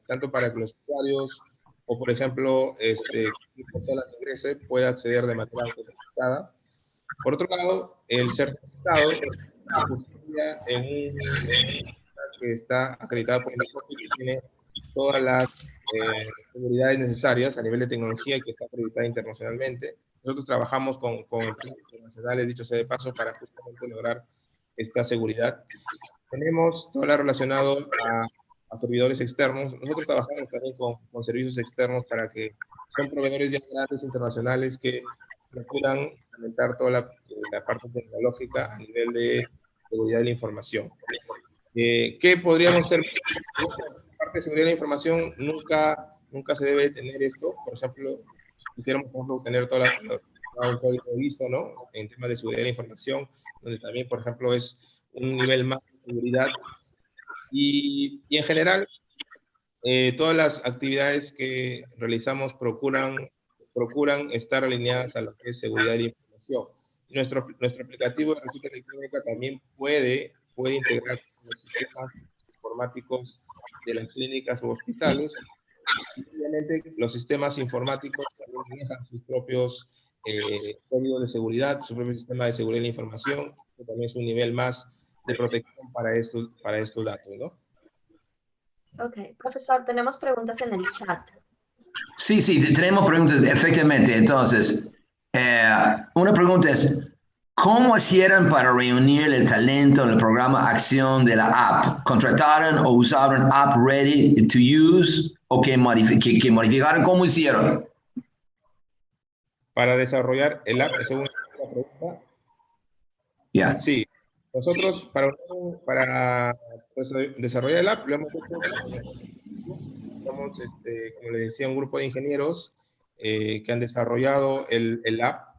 tanto para que los usuarios o, por ejemplo, cualquier persona que ingrese pueda acceder de manera autenticada. Por otro lado, el certificado de justicia que está acreditado por el INCOPI, que tiene todas las seguridades necesarias a nivel de tecnología y que está acreditada internacionalmente. Nosotros trabajamos con empresas internacionales, dicho sea de paso, para justamente lograr esta seguridad. Tenemos todo lo relacionado a servidores externos. Nosotros trabajamos también con servicios externos para que son proveedores ya grandes internacionales que procuran implementar toda la parte tecnológica a nivel de seguridad de la información. ¿Qué podríamos hacer? La parte de seguridad de la información nunca se debe tener esto. Por ejemplo, quisiéramos, por ejemplo, tener un código de ISO, ¿no? En temas de seguridad de la información, donde también, por ejemplo, es un nivel más de seguridad. Y en general, todas las actividades que realizamos procuran estar alineadas a lo que es seguridad de la información. Nuestro aplicativo de receta electrónica también puede integrar los sistemas informáticos de las clínicas o hospitales. Y obviamente los sistemas informáticos también manejan sus propios códigos de seguridad, su propio sistema de seguridad de la información, que también es un nivel más de protección para estos datos, ¿no? Ok, profesor, tenemos preguntas en el chat. Sí, tenemos preguntas, efectivamente. Entonces, una pregunta es, ¿cómo hicieron para reunir el talento en el programa Acción de la app? ¿Contrataron o usaron app ready to use o que modificaron? ¿Cómo hicieron? Para desarrollar el app, según la pregunta. Yeah. Sí, nosotros para desarrollar el app lo hemos hecho, como le decía, un grupo de ingenieros que han desarrollado el app,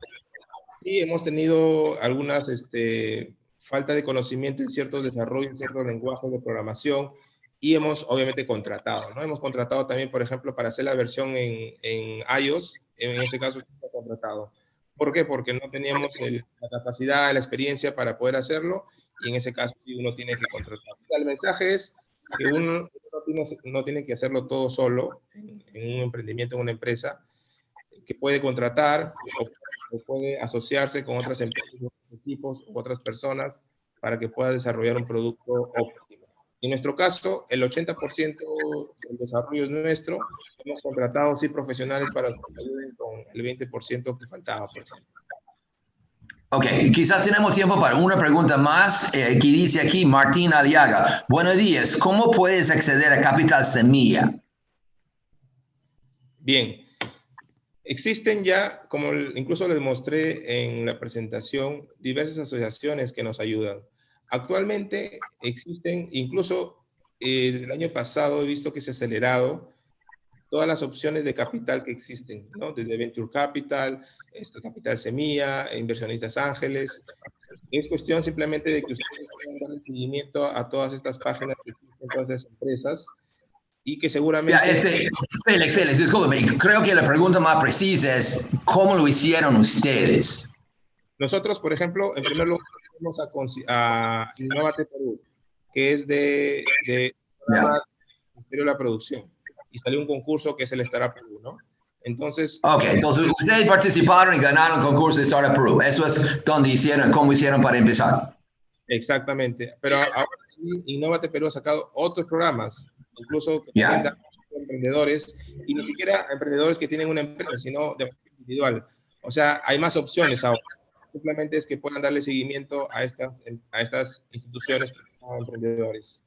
y hemos tenido algunas falta de conocimiento en ciertos desarrollos, en ciertos lenguajes de programación, y hemos obviamente contratado, ¿no? Hemos contratado también, por ejemplo, para hacer la versión en iOS, en ese caso hemos contratado. ¿Por qué? Porque no teníamos la capacidad, la experiencia para poder hacerlo, y en ese caso sí uno tiene que contratar. El mensaje es que uno no tiene que hacerlo todo solo en un emprendimiento, en una empresa, que puede contratar o puede asociarse con otras empresas, equipos u otras personas para que pueda desarrollar un producto óptimo. En nuestro caso, el 80% del desarrollo es nuestro. Hemos contratado, sí, profesionales para que nos ayuden con el 20% que faltaba, por ejemplo. Ok, quizás tenemos tiempo para una pregunta más que dice aquí Martín Aliaga. Buenos días, ¿cómo puedes acceder a Capital Semilla? Bien, existen ya, como incluso les mostré en la presentación, diversas asociaciones que nos ayudan. Actualmente existen, incluso desde el año pasado he visto que se ha acelerado todas las opciones de capital que existen, ¿no? Desde Venture Capital, Capital Semilla, Inversionistas Ángeles. Es cuestión simplemente de que ustedes puedan dar seguimiento a todas estas páginas que existen, todas estas empresas, y que Ya, seguramente Félix, discúlpame, creo que la pregunta más precisa es, ¿cómo lo hicieron ustedes? nosotros, por ejemplo, en primer lugar, tenemos a Innovate Perú, que es de programa Ya. del Ministerio de la Producción, y salió un concurso que es el Startup Perú, ¿no? Entonces, Ok, entonces ustedes participaron y ganaron el concurso de Startup Peru. Eso es donde hicieron, cómo hicieron para empezar. exactamente, pero ahora Innovate Perú ha sacado otros programas, incluso que también dan Ya. a emprendedores, y ni siquiera a emprendedores que tienen una empresa, sino de manera individual. O sea, hay más opciones ahora. Simplemente es que puedan darle seguimiento a estas instituciones que son emprendedores.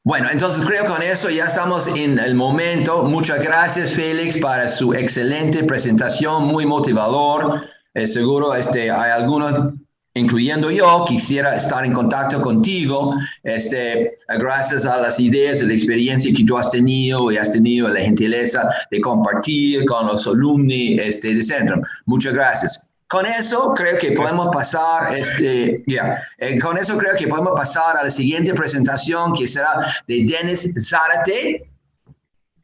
Bueno, entonces creo que con eso ya estamos en el momento. Muchas gracias, Félix, para su excelente presentación, muy motivador. Seguro hay algunos, incluyendo yo, quisiera estar en contacto contigo. Gracias a las ideas y la experiencia que tú has tenido y has tenido la gentileza de compartir con los alumnos de Centrum. Muchas gracias. Con eso creo que podemos pasar, con eso creo que podemos pasar a la siguiente presentación que será de Denis Zárate.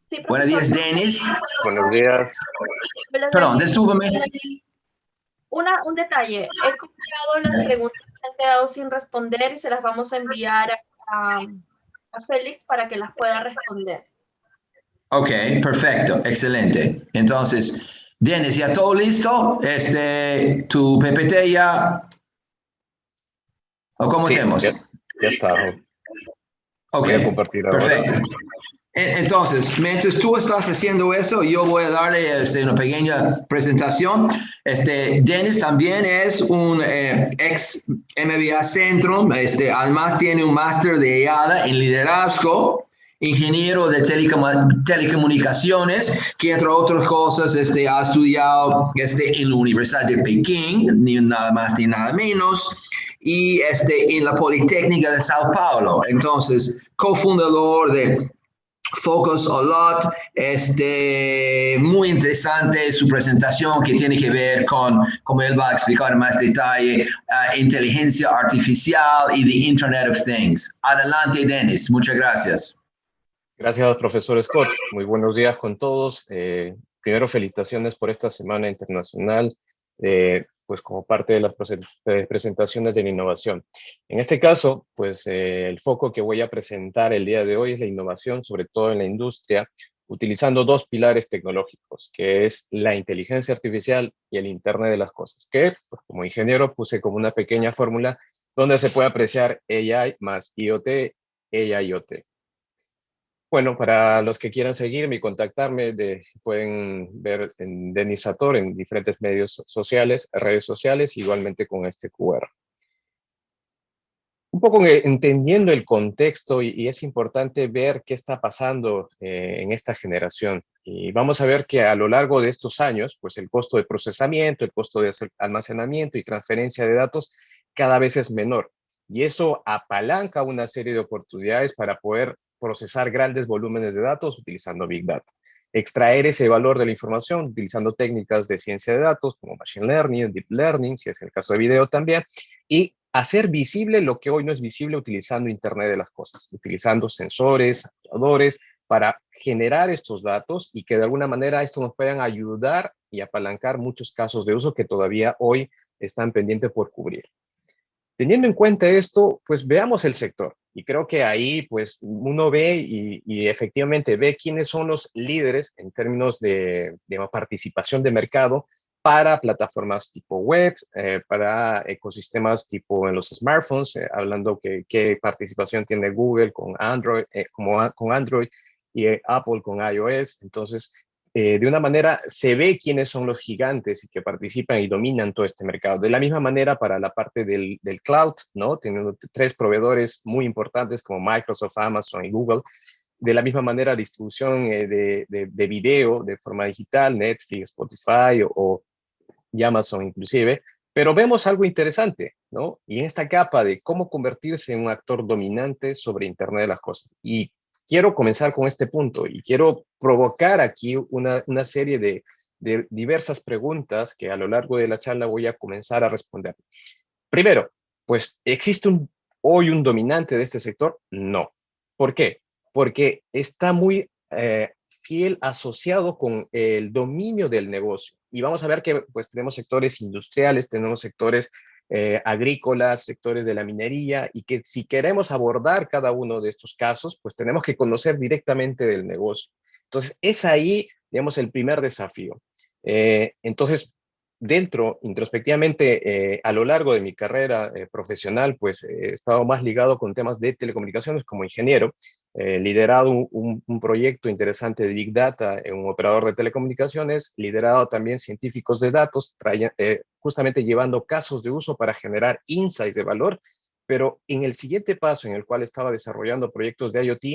Sí, Buenos profesor. días, Denis. Buenos días. Buenos Perdón, días. discúlpame. Un detalle, he copiado las preguntas que han quedado sin responder y se las vamos a enviar a Félix para que las pueda responder. Ok, perfecto, excelente. Entonces, Denis, ¿ya todo listo? ¿Tu PPT ya? ¿O cómo Sí, hacemos? ya está. Ok, Voy a compartir ahora. perfecto. Entonces, mientras tú estás haciendo eso, yo voy a darle una pequeña presentación. Denis también es un ex MBA Centrum, además tiene un máster de EADA en liderazgo, ingeniero de telecomunicaciones, que entre otras cosas ha estudiado en la Universidad de Pekín, ni nada más ni nada menos, y en la Politécnica de Sao Paulo. Entonces, cofundador de Focus a Lot, muy interesante su presentación que tiene que ver con, como él va a explicar en más detalle, inteligencia artificial y the Internet of Things. Adelante, Denis. Muchas gracias. Gracias, profesor Scott. Muy buenos días con todos. Primero, felicitaciones por esta Semana Internacional, pues como parte de las presentaciones de la innovación. En este caso, pues el foco que voy a presentar el día de hoy es la innovación, sobre todo en la industria, utilizando dos pilares tecnológicos, que es la inteligencia artificial y el Internet de las cosas, que pues, como ingeniero puse como una pequeña fórmula donde se puede apreciar AI más IoT, AI-IoT. Bueno, para los que quieran seguirme y contactarme, pueden ver en Denis Sator en diferentes medios sociales, redes sociales, igualmente con este QR. Un poco entendiendo el contexto y es importante ver qué está pasando en esta generación. Y vamos a ver que a lo largo de estos años, pues el costo de procesamiento, el costo de almacenamiento y transferencia de datos cada vez es menor. Y eso apalanca una serie de oportunidades para poder procesar grandes volúmenes de datos utilizando Big Data. Extraer ese valor de la información utilizando técnicas de ciencia de datos como Machine Learning, Deep Learning, si es el caso de video también, y hacer visible lo que hoy no es visible utilizando Internet de las cosas, utilizando sensores, actuadores, para generar estos datos y que de alguna manera esto nos puedan ayudar y apalancar muchos casos de uso que todavía hoy están pendientes por cubrir. Teniendo en cuenta esto, pues veamos el sector. Y creo que ahí pues uno ve y efectivamente ve quiénes son los líderes en términos de participación de mercado para plataformas tipo web, para ecosistemas tipo en los smartphones, hablando que qué participación tiene Google con Android, con Android y Apple con iOS. Entonces, de una manera se ve quiénes son los gigantes y que participan y dominan todo este mercado. De la misma manera para la parte del cloud, ¿no? Teniendo 3 proveedores muy importantes como Microsoft, Amazon y Google. De la misma manera, distribución de video de forma digital, Netflix, Spotify y Amazon inclusive. Pero vemos algo interesante, ¿no? Y en esta capa de cómo convertirse en un actor dominante sobre Internet de las cosas. Y quiero comenzar con este punto y quiero provocar aquí una serie de diversas preguntas que a lo largo de la charla voy a comenzar a responder. Primero, pues, ¿existe hoy un dominante de este sector? No. ¿Por qué? Porque está muy fiel asociado con el dominio del negocio. Y vamos a ver que pues tenemos sectores industriales, tenemos sectores agrícolas, sectores de la minería, y que si queremos abordar cada uno de estos casos, pues tenemos que conocer directamente del negocio. Entonces, es ahí, digamos, el primer desafío. Entonces, introspectivamente, a lo largo de mi carrera profesional, pues he estado más ligado con temas de telecomunicaciones como ingeniero, liderado un proyecto interesante de Big Data en un operador de telecomunicaciones, liderado también científicos de datos, justamente llevando casos de uso para generar insights de valor, pero en el siguiente paso en el cual estaba desarrollando proyectos de IoT,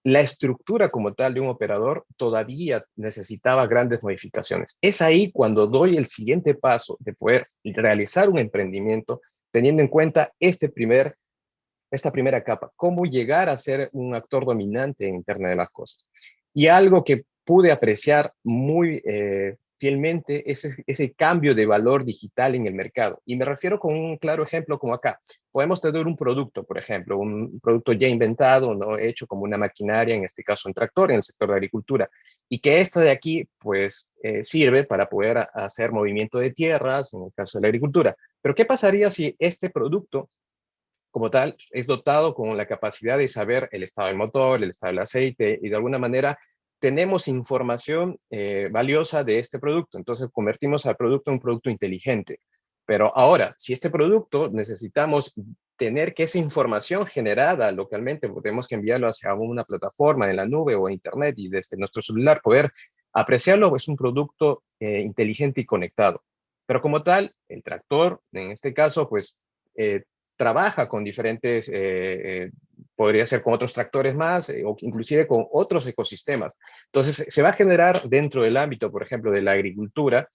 la estructura como tal de un operador todavía necesitaba grandes modificaciones. Es ahí cuando doy el siguiente paso de poder realizar un emprendimiento teniendo en cuenta esta primera capa, cómo llegar a ser un actor dominante en Internet de las Cosas. Y algo que pude apreciar muy fielmente es ese cambio de valor digital en el mercado. Y me refiero con un claro ejemplo como acá. Podemos tener un producto, por ejemplo, un producto ya inventado, ¿no? Hecho como una maquinaria, en este caso un tractor en el sector de agricultura, y que esta de aquí, pues, sirve para poder hacer movimiento de tierras, en el caso de la agricultura. Pero ¿qué pasaría si este producto como tal, es dotado con la capacidad de saber el estado del motor, el estado del aceite, y de alguna manera tenemos información valiosa de este producto? Entonces convertimos al producto en un producto inteligente. Pero ahora, si este producto necesitamos tener que esa información generada localmente, tenemos que enviarlo hacia una plataforma en la nube o en internet, y desde nuestro celular poder apreciarlo, es un producto inteligente y conectado. Pero como tal, el tractor, en este caso, pues trabaja con diferentes, podría ser con otros tractores más, o inclusive con otros ecosistemas. Entonces, se va a generar dentro del ámbito, por ejemplo, de la agricultura,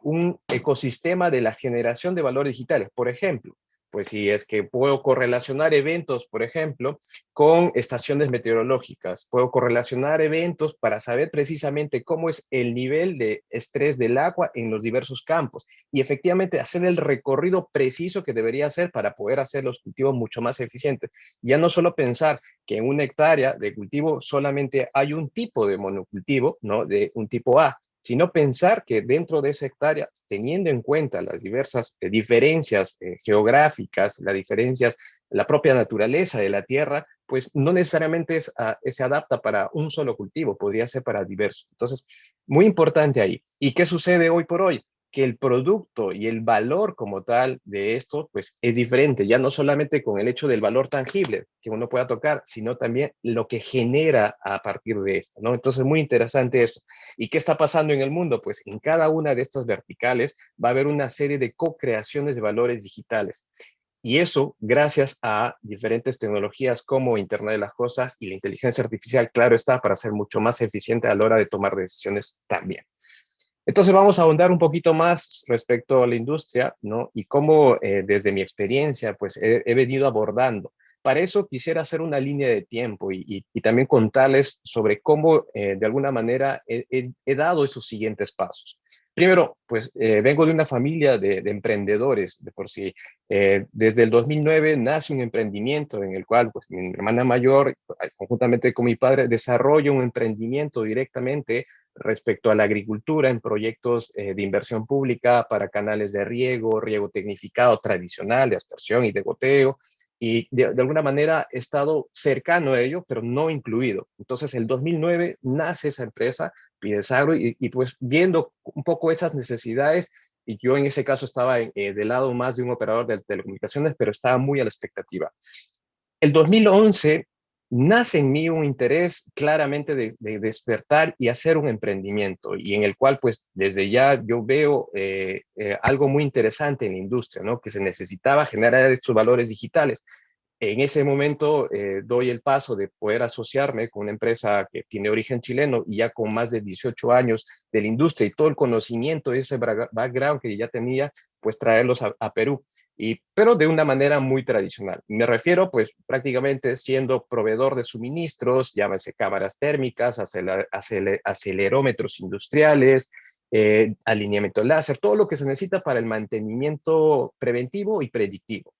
un ecosistema de la generación de valores digitales. Por ejemplo, pues si es que puedo correlacionar eventos, por ejemplo, con estaciones meteorológicas, puedo correlacionar eventos para saber precisamente cómo es el nivel de estrés del agua en los diversos campos, y efectivamente hacer el recorrido preciso que debería hacer para poder hacer los cultivos mucho más eficientes. Ya no solo pensar que en una hectárea de cultivo solamente hay un tipo de monocultivo, ¿no? De un tipo A, sino pensar que dentro de esa hectárea, teniendo en cuenta las diversas diferencias geográficas, las diferencias, la propia naturaleza de la tierra, pues no necesariamente se adapta para un solo cultivo, podría ser para diversos. Entonces, muy importante ahí. ¿Y qué sucede hoy por hoy? Que el producto y el valor como tal de esto, pues es diferente, ya no solamente con el hecho del valor tangible que uno pueda tocar, sino también lo que genera a partir de esto, ¿no? Entonces, muy interesante eso. ¿Y qué está pasando en el mundo? Pues en cada una de estas verticales va a haber una serie de co-creaciones de valores digitales. Y eso, gracias a diferentes tecnologías como Internet de las Cosas y la inteligencia artificial, claro está, para ser mucho más eficiente a la hora de tomar decisiones también. Entonces vamos a ahondar un poquito más respecto a la industria, ¿no? Y cómo desde mi experiencia, pues he venido abordando. Para eso quisiera hacer una línea de tiempo y también contarles sobre cómo de alguna manera he dado esos siguientes pasos. Primero, pues vengo de una familia de emprendedores de por sí. Desde el 2009 nace un emprendimiento en el cual pues, mi hermana mayor, conjuntamente con mi padre, desarrolla un emprendimiento directamente respecto a la agricultura en proyectos de inversión pública para canales de riego tecnificado tradicional, de aspersión y de goteo, y de alguna manera he estado cercano a ello, pero no incluido. Entonces, el 2009 nace esa empresa, Pidesagro, y pues viendo un poco esas necesidades, y yo en ese caso estaba del lado más de un operador de telecomunicaciones, pero estaba muy a la expectativa. El 2011 nace en mí un interés claramente de despertar y hacer un emprendimiento, y en el cual pues desde ya yo veo algo muy interesante en la industria, ¿no? Que se necesitaba generar estos valores digitales. En ese momento doy el paso de poder asociarme con una empresa que tiene origen chileno y ya con más de 18 años de la industria y todo el conocimiento, ese background que ya tenía, pues traerlos a Perú. Pero de una manera muy tradicional. Me refiero pues prácticamente siendo proveedor de suministros, llámese cámaras térmicas, acelerómetros industriales, alineamiento láser, todo lo que se necesita para el mantenimiento preventivo y predictivo.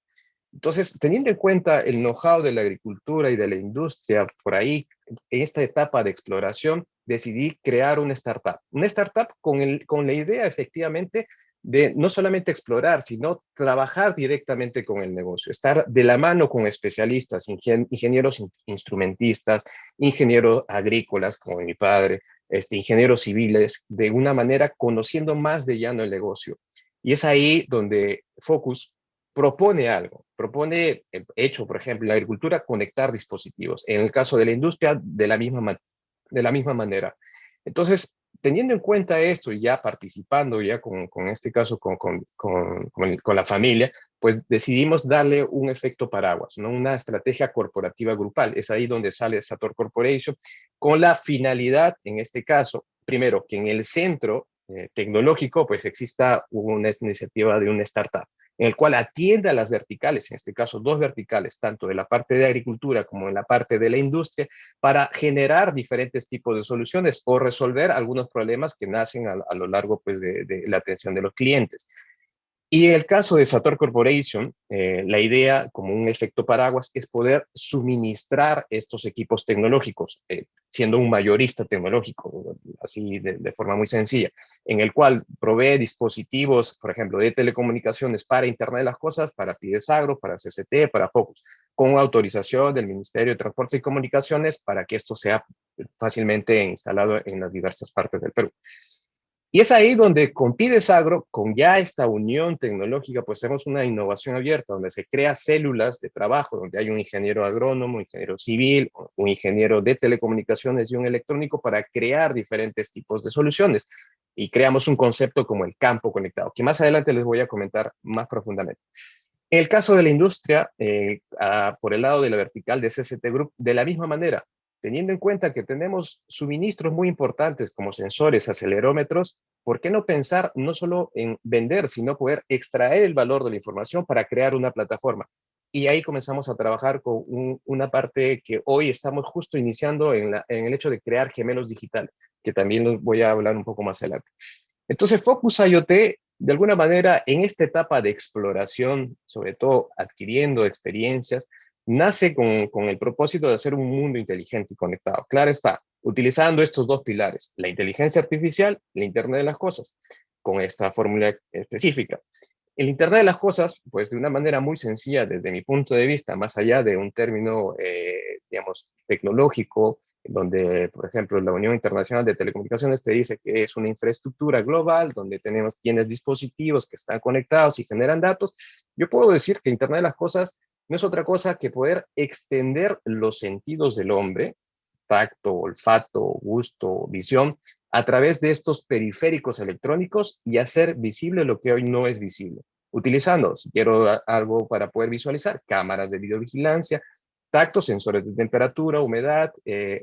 Entonces, teniendo en cuenta el know-how de la agricultura y de la industria por ahí, en esta etapa de exploración, decidí crear una startup. Una startup con la idea, efectivamente, de no solamente explorar, sino trabajar directamente con el negocio, estar de la mano con especialistas, ingenieros instrumentistas, ingenieros agrícolas, como mi padre, ingenieros civiles, de una manera conociendo más de llano el negocio. Y es ahí donde Focus propone algo, propone, hecho, por ejemplo, en la agricultura, conectar dispositivos. En el caso de la industria, de la misma manera. Entonces, teniendo en cuenta esto y ya participando ya con este caso, con la familia, pues decidimos darle un efecto paraguas, ¿no? Una estrategia corporativa grupal. Es ahí donde sale Sator Corporation, con la finalidad, en este caso, primero, que en el centro tecnológico, pues exista una iniciativa de una startup en el cual atiende a las verticales, en este caso 2 verticales, tanto de la parte de agricultura como en la parte de la industria, para generar diferentes tipos de soluciones o resolver algunos problemas que nacen a lo largo pues, de la atención de los clientes. Y en el caso de Sator Corporation, la idea, como un efecto paraguas, es poder suministrar estos equipos tecnológicos, siendo un mayorista tecnológico, así de forma muy sencilla, en el cual provee dispositivos, por ejemplo, de telecomunicaciones para Internet de las Cosas, para Pidesagro, para CCT, para Focus, con autorización del Ministerio de Transportes y Comunicaciones para que esto sea fácilmente instalado en las diversas partes del Perú. Y es ahí donde con Pidesagro, con ya esta unión tecnológica, pues hacemos una innovación abierta, donde se crea células de trabajo, donde hay un ingeniero agrónomo, un ingeniero civil, un ingeniero de telecomunicaciones y un electrónico para crear diferentes tipos de soluciones. Y creamos un concepto como el campo conectado, que más adelante les voy a comentar más profundamente. En el caso de la industria, por el lado de la vertical de CCT Group, de la misma manera, teniendo en cuenta que tenemos suministros muy importantes como sensores, acelerómetros, ¿por qué no pensar no solo en vender, sino poder extraer el valor de la información para crear una plataforma? Y ahí comenzamos a trabajar con una parte que hoy estamos justo iniciando en el hecho de crear gemelos digitales, que también los voy a hablar un poco más adelante. Entonces, Focus IoT, de alguna manera, en esta etapa de exploración, sobre todo adquiriendo experiencias, nace con el propósito de hacer un mundo inteligente y conectado. Claro está, utilizando estos 2 pilares, la inteligencia artificial, el Internet de las Cosas, con esta fórmula específica. El Internet de las Cosas, pues de una manera muy sencilla desde mi punto de vista, más allá de un término, digamos, tecnológico, donde, por ejemplo, la Unión Internacional de Telecomunicaciones te dice que es una infraestructura global, donde tienes dispositivos que están conectados y generan datos, yo puedo decir que Internet de las Cosas no es otra cosa que poder extender los sentidos del hombre, tacto, olfato, gusto, visión, a través de estos periféricos electrónicos y hacer visible lo que hoy no es visible. Utilizando, si quiero algo para poder visualizar, cámaras de videovigilancia, tacto, sensores de temperatura, humedad,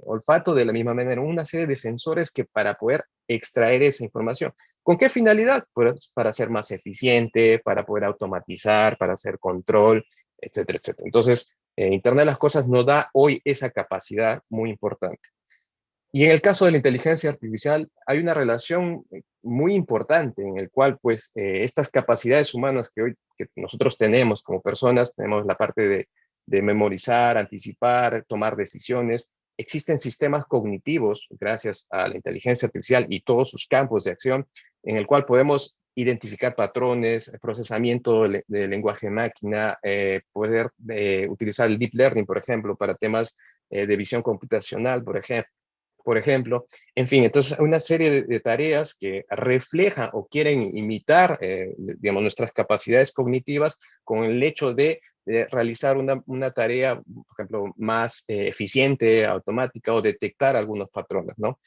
olfato, de la misma manera, una serie de sensores que para poder extraer esa información. ¿Con qué finalidad? Pues para ser más eficiente, para poder automatizar, para hacer control, etcétera, etcétera. Entonces, Internet de las Cosas nos da hoy esa capacidad muy importante. Y en el caso de la inteligencia artificial, hay una relación muy importante en el cual, pues, estas capacidades humanas que hoy que nosotros tenemos como personas, tenemos la parte de memorizar, anticipar, tomar decisiones. Existen sistemas cognitivos, gracias a la inteligencia artificial y todos sus campos de acción, en el cual podemos identificar patrones, procesamiento de lenguaje máquina, poder utilizar el deep learning, por ejemplo, para temas de visión computacional, por ejemplo, en fin, entonces una serie de tareas que reflejan o quieren imitar, digamos, nuestras capacidades cognitivas con el hecho de realizar una tarea, por ejemplo, más eficiente, automática o detectar algunos patrones, ¿no?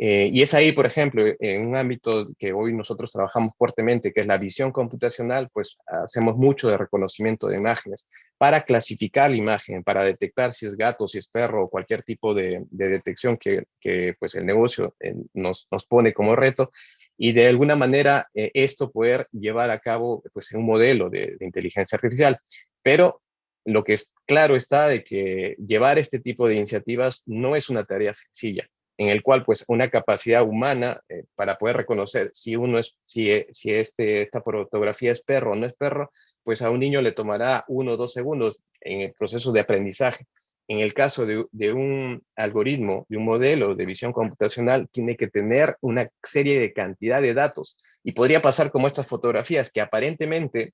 Y es ahí, por ejemplo, en un ámbito que hoy nosotros trabajamos fuertemente, que es la visión computacional, pues hacemos mucho de reconocimiento de imágenes para clasificar la imagen, para detectar si es gato, si es perro o cualquier tipo de detección que pues el negocio nos pone como reto. Y de alguna manera esto poder llevar a cabo pues un modelo de inteligencia artificial. Pero lo que es claro está de que llevar este tipo de iniciativas no es una tarea sencilla, en el cual pues una capacidad humana para poder reconocer si uno es, si esta fotografía es perro o no es perro, pues a un niño le tomará 1 o 2 segundos en el proceso de aprendizaje. En el caso de un algoritmo, de un modelo de visión computacional, tiene que tener una serie de cantidad de datos. Y podría pasar como estas fotografías que aparentemente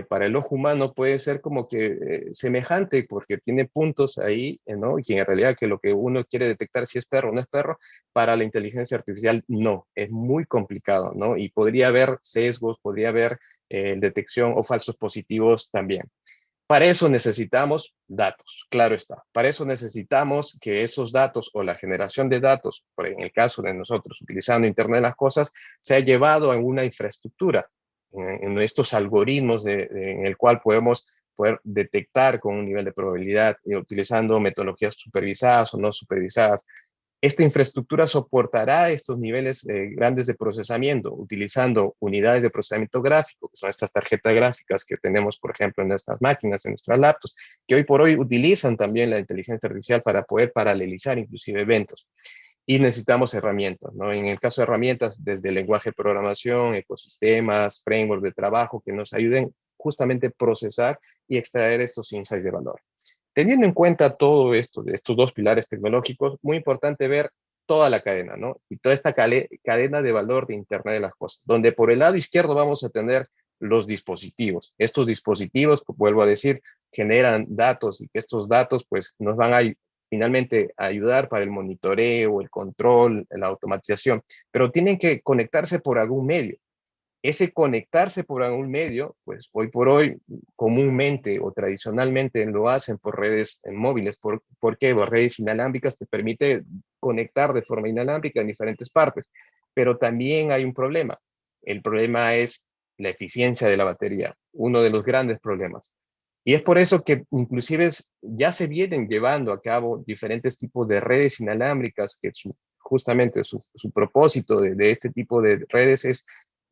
para el ojo humano puede ser como que semejante porque tiene puntos ahí, ¿no? Y que en realidad que lo que uno quiere detectar si es perro o no es perro, para la inteligencia artificial no, es muy complicado, ¿no? Y podría haber sesgos, podría haber detección o falsos positivos también. Para eso necesitamos datos, claro está. Para eso necesitamos que esos datos o la generación de datos, por en el caso de nosotros utilizando Internet de las Cosas, sea llevado a una infraestructura, en estos algoritmos en el cual podemos poder detectar con un nivel de probabilidad utilizando metodologías supervisadas o no supervisadas. Esta infraestructura soportará estos niveles grandes de procesamiento utilizando unidades de procesamiento gráfico, que son estas tarjetas gráficas que tenemos, por ejemplo, en nuestras máquinas, en nuestras laptops, que hoy por hoy utilizan también la inteligencia artificial para poder paralelizar inclusive eventos. Y necesitamos herramientas, ¿no? En el caso de herramientas, desde el lenguaje de programación, ecosistemas, frameworks de trabajo que nos ayuden justamente a procesar y extraer estos insights de valor. Teniendo en cuenta todo esto, de estos dos pilares tecnológicos, muy importante ver toda la cadena, ¿no? Y toda esta cadena de valor de Internet de las Cosas, donde por el lado izquierdo vamos a tener los dispositivos. Estos dispositivos, pues, vuelvo a decir, generan datos y que estos datos pues nos van a finalmente a ayudar para el monitoreo, el control, la automatización, pero tienen que conectarse por algún medio. Ese conectarse por algún medio, pues hoy por hoy comúnmente o tradicionalmente lo hacen por redes móviles. ¿Por qué? Por redes inalámbricas te permite conectar de forma inalámbrica en diferentes partes, pero también hay un problema. El problema es la eficiencia de la batería, uno de los grandes problemas. Y es por eso que inclusive ya se vienen llevando a cabo diferentes tipos de redes inalámbricas que justamente su propósito de este tipo de redes es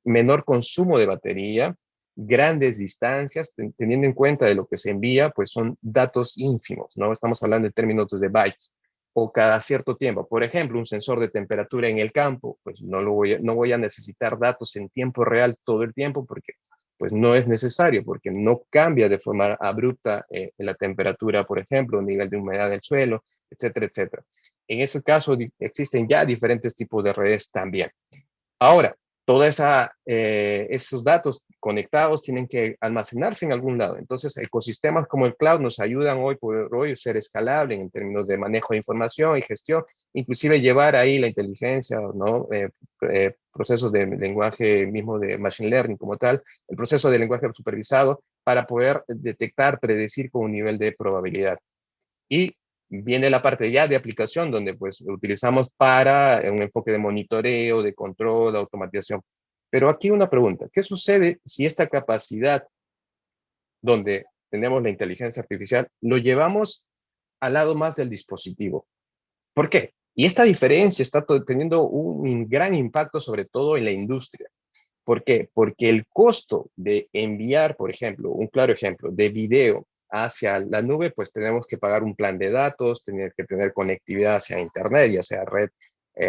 menor consumo de batería, grandes distancias, teniendo en cuenta de lo que se envía, pues son datos ínfimos, ¿no? Estamos hablando de términos de bytes, o cada cierto tiempo. Por ejemplo, un sensor de temperatura en el campo, pues no voy a necesitar datos en tiempo real todo el tiempo porque pues no es necesario, porque no cambia de forma abrupta la temperatura, por ejemplo, el nivel de humedad del suelo, etcétera, etcétera. En ese caso existen ya diferentes tipos de redes también. Ahora, todos esos datos conectados tienen que almacenarse en algún lado. Entonces, ecosistemas como el cloud nos ayudan hoy por hoy a ser escalables en términos de manejo de información y gestión, inclusive llevar ahí la inteligencia, ¿no? Procesos de lenguaje mismo de machine learning como tal, el proceso de lenguaje supervisado para poder detectar, predecir con un nivel de probabilidad. Y viene la parte ya de aplicación, donde pues lo utilizamos para un enfoque de monitoreo, de control, de automatización. Pero aquí una pregunta, ¿qué sucede si esta capacidad donde tenemos la inteligencia artificial lo llevamos al lado más del dispositivo? ¿Por qué? Y esta diferencia está teniendo un gran impacto sobre todo en la industria. ¿Por qué? Porque el costo de enviar, por ejemplo, un claro ejemplo, de video hacia la nube, pues tenemos que pagar un plan de datos, tener que tener conectividad hacia Internet, ya sea red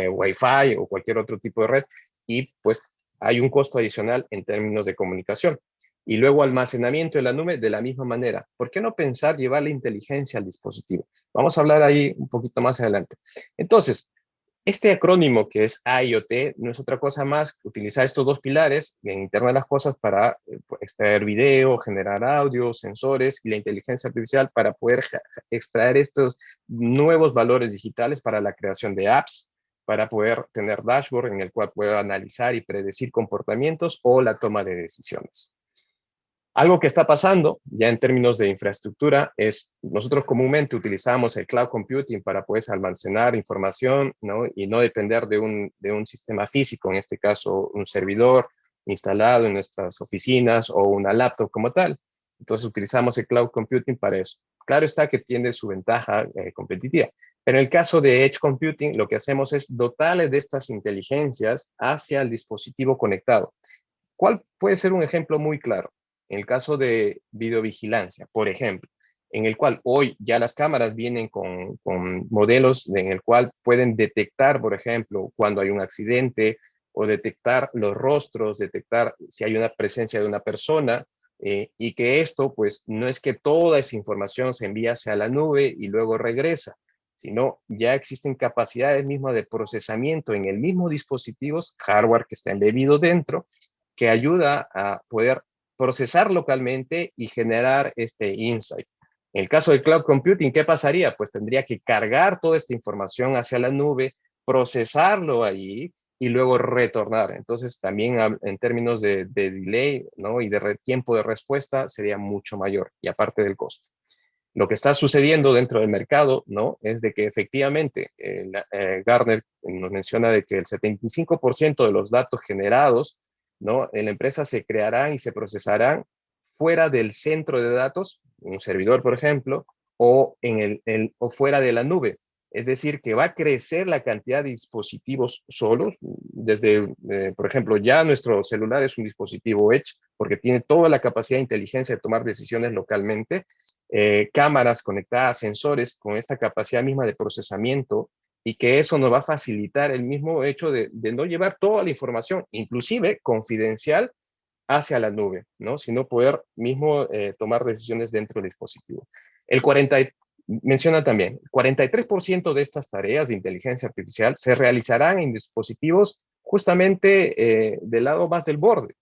Wi-Fi o cualquier otro tipo de red, y pues hay un costo adicional en términos de comunicación. Y luego almacenamiento en la nube de la misma manera. ¿Por qué no pensar llevar la inteligencia al dispositivo? Vamos a hablar ahí un poquito más adelante. Entonces, este acrónimo que es IoT no es otra cosa más que utilizar estos dos pilares en Internet de las Cosas para extraer video, generar audio, sensores y la inteligencia artificial para poder extraer estos nuevos valores digitales para la creación de apps, para poder tener dashboard en el cual pueda analizar y predecir comportamientos o la toma de decisiones. Algo que está pasando ya en términos de infraestructura es, nosotros comúnmente utilizamos el cloud computing para poder almacenar información, ¿no? Y no depender de un sistema físico, en este caso un servidor instalado en nuestras oficinas o una laptop como tal. Entonces utilizamos el cloud computing para eso. Claro está que tiene su ventaja competitiva, pero en el caso de Edge Computing lo que hacemos es dotarle de estas inteligencias hacia el dispositivo conectado. ¿Cuál puede ser un ejemplo muy claro? En el caso de videovigilancia, por ejemplo, en el cual hoy ya las cámaras vienen con modelos en el cual pueden detectar, por ejemplo, cuando hay un accidente o detectar los rostros, detectar si hay una presencia de una persona, y que esto, pues, no es que toda esa información se envía hacia la nube y luego regresa, sino ya existen capacidades mismas de procesamiento en el mismo dispositivo, hardware que está embebido dentro, que ayuda a poder procesar localmente y generar este insight. En el caso del cloud computing, ¿qué pasaría? Pues tendría que cargar toda esta información hacia la nube, procesarlo allí y luego retornar. Entonces, también en términos de delay, ¿no? Y de tiempo de respuesta sería mucho mayor, y aparte del costo. Lo que está sucediendo dentro del mercado, ¿no? Es de que efectivamente Gartner nos menciona de que el 75% de los datos generados, ¿no? En la empresa se crearán y se procesarán fuera del centro de datos, un servidor, por ejemplo, o, o fuera de la nube. Es decir, que va a crecer la cantidad de dispositivos solos, desde, por ejemplo, ya nuestro celular es un dispositivo Edge, porque tiene toda la capacidad de inteligencia de tomar decisiones localmente, cámaras conectadas, sensores con esta capacidad misma de procesamiento, y que eso nos va a facilitar el mismo hecho de no llevar toda la información, inclusive confidencial, hacia la nube, ¿no? Sino poder mismo tomar decisiones dentro del dispositivo. Menciona también, 43% de estas tareas de inteligencia artificial se realizarán en dispositivos justamente del lado más del borde.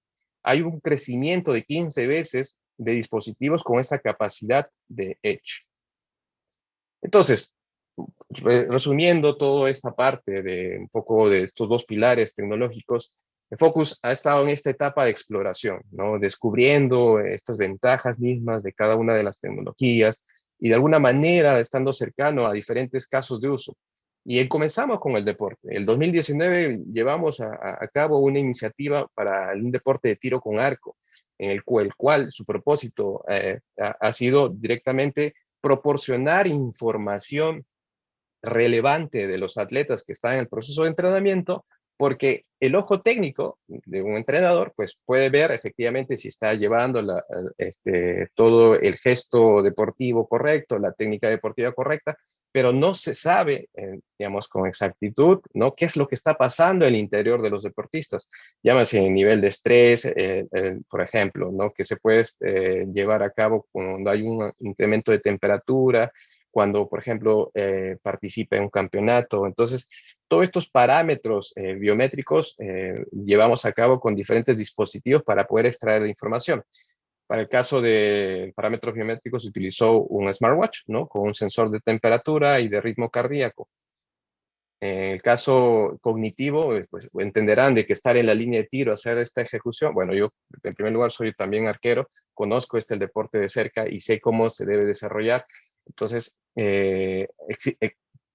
Hay un crecimiento de 15 veces de dispositivos con esta capacidad de Edge. Entonces, resumiendo toda esta parte de un poco de estos dos pilares tecnológicos, el Focus ha estado en esta etapa de exploración, ¿no? Descubriendo estas ventajas mismas de cada una de las tecnologías y de alguna manera estando cercano a diferentes casos de uso. Y comenzamos con el deporte. El 2019 llevamos a cabo una iniciativa para un deporte de tiro con arco, en el cual su propósito ha sido directamente proporcionar información relevante de los atletas que están en el proceso de entrenamiento, porque el ojo técnico de un entrenador pues puede ver efectivamente si está llevando todo el gesto deportivo correcto, la técnica deportiva correcta, pero no se sabe, digamos, con exactitud, ¿no? ¿Qué es lo que está pasando en el interior de los deportistas? Llámase el nivel de estrés, por ejemplo, ¿no? Que se puede llevar a cabo cuando hay un incremento de temperatura, cuando, por ejemplo, participa en un campeonato. Entonces, todos estos parámetros biométricos llevamos a cabo con diferentes dispositivos para poder extraer la información. Para el caso de parámetros biométricos se utilizó un smartwatch, ¿no? Con un sensor de temperatura y de ritmo cardíaco. En el caso cognitivo, pues entenderán de que estar en la línea de tiro, hacer esta ejecución. Bueno, yo en primer lugar soy también arquero, conozco el deporte de cerca y sé cómo se debe desarrollar. Entonces,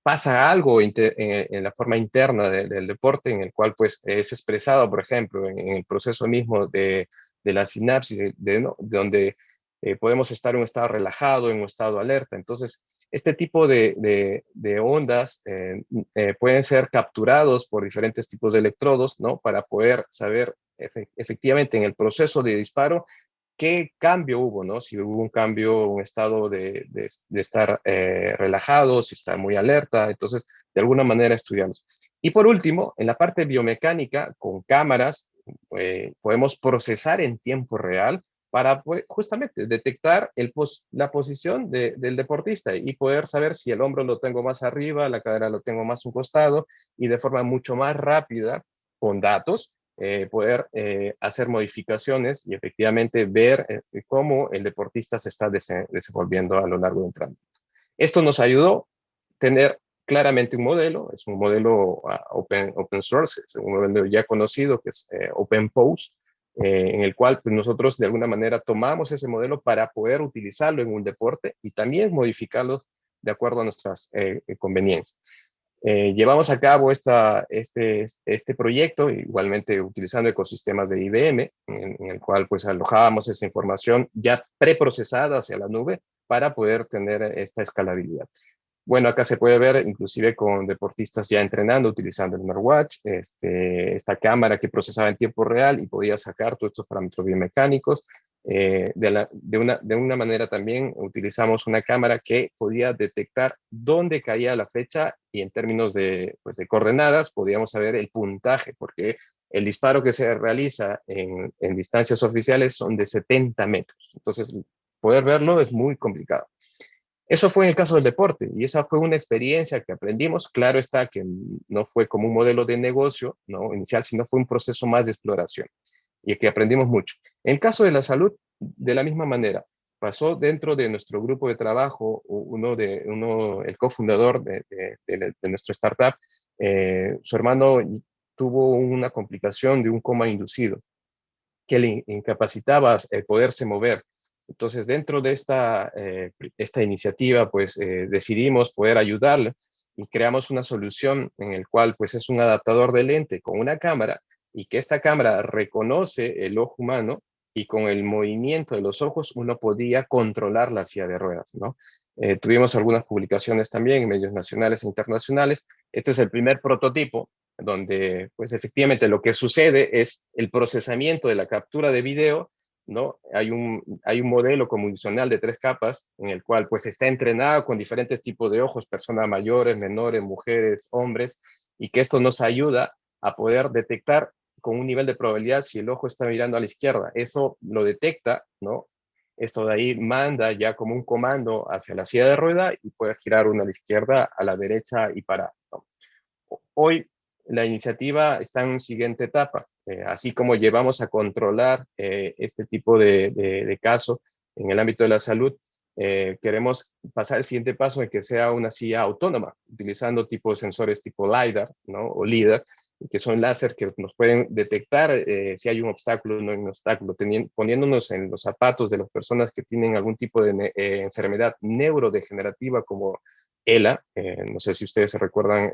pasa algo en la forma interna del deporte, en el cual pues es expresado, por ejemplo, en el proceso mismo de la sinapsis, donde podemos estar en un estado relajado, en un estado alerta. Entonces, este tipo de ondas pueden ser capturados por diferentes tipos de electrodos, ¿no? Para poder saber efectivamente en el proceso de disparo qué cambio hubo, ¿no? Si hubo un cambio, un estado de estar relajado, si está muy alerta. Entonces, de alguna manera estudiamos. Y por último, en la parte biomecánica, con cámaras, podemos procesar en tiempo real para justamente detectar la posición del deportista y poder saber si el hombro lo tengo más arriba, la cadera lo tengo más a un costado, y de forma mucho más rápida, con datos, poder hacer modificaciones y efectivamente ver cómo el deportista se está desenvolviendo a lo largo del entrenamiento. Esto nos ayudó a tener claramente un modelo, es un modelo open source, es un modelo ya conocido que es OpenPose, en el cual pues, nosotros de alguna manera tomamos ese modelo para poder utilizarlo en un deporte y también modificarlo de acuerdo a nuestras conveniencias. Llevamos a cabo este proyecto, igualmente utilizando ecosistemas de IBM, en el cual pues alojábamos esa información ya preprocesada hacia la nube para poder tener esta escalabilidad. Bueno, acá se puede ver inclusive con deportistas ya entrenando, utilizando el smartwatch, esta cámara que procesaba en tiempo real y podía sacar todos estos parámetros biomecánicos. De una manera también utilizamos una cámara que podía detectar dónde caía la flecha y en términos de coordenadas podíamos saber el puntaje, porque el disparo que se realiza en distancias oficiales son de 70 metros. Entonces, poder verlo es muy complicado. Eso fue en el caso del deporte y esa fue una experiencia que aprendimos. Claro está que no fue como un modelo de negocio, ¿no?, inicial, sino fue un proceso más de exploración y que aprendimos mucho. En el caso de la salud, de la misma manera, pasó dentro de nuestro grupo de trabajo, el cofundador de nuestra startup, su hermano tuvo una complicación de un coma inducido que le incapacitaba el poderse mover. Entonces, dentro de esta iniciativa, pues decidimos poder ayudarle y creamos una solución en el cual pues es un adaptador de lente con una cámara y que esta cámara reconoce el ojo humano y con el movimiento de los ojos uno podía controlar la silla de ruedas, ¿no? Tuvimos algunas publicaciones también en medios nacionales e internacionales. Este es el primer prototipo donde pues efectivamente lo que sucede es el procesamiento de la captura de video, ¿no? Hay un modelo convolucional de 3 capas en el cual pues está entrenado con diferentes tipos de ojos, personas mayores, menores, mujeres, hombres, y que esto nos ayuda a poder detectar con un nivel de probabilidad si el ojo está mirando a la izquierda. Eso lo detecta, ¿no? Esto de ahí manda ya como un comando hacia la silla de rueda y puede girar uno a la izquierda, a la derecha y parar, ¿no? Hoy la iniciativa está en una siguiente etapa. Así como llevamos a controlar este tipo de caso en el ámbito de la salud, queremos pasar el siguiente paso en que sea una silla autónoma, utilizando tipo de sensores tipo LiDAR, ¿no?, o LiDAR, que son láser que nos pueden detectar si hay un obstáculo o no hay un obstáculo, poniéndonos en los zapatos de las personas que tienen algún tipo de enfermedad neurodegenerativa como ELA. No sé si ustedes se recuerdan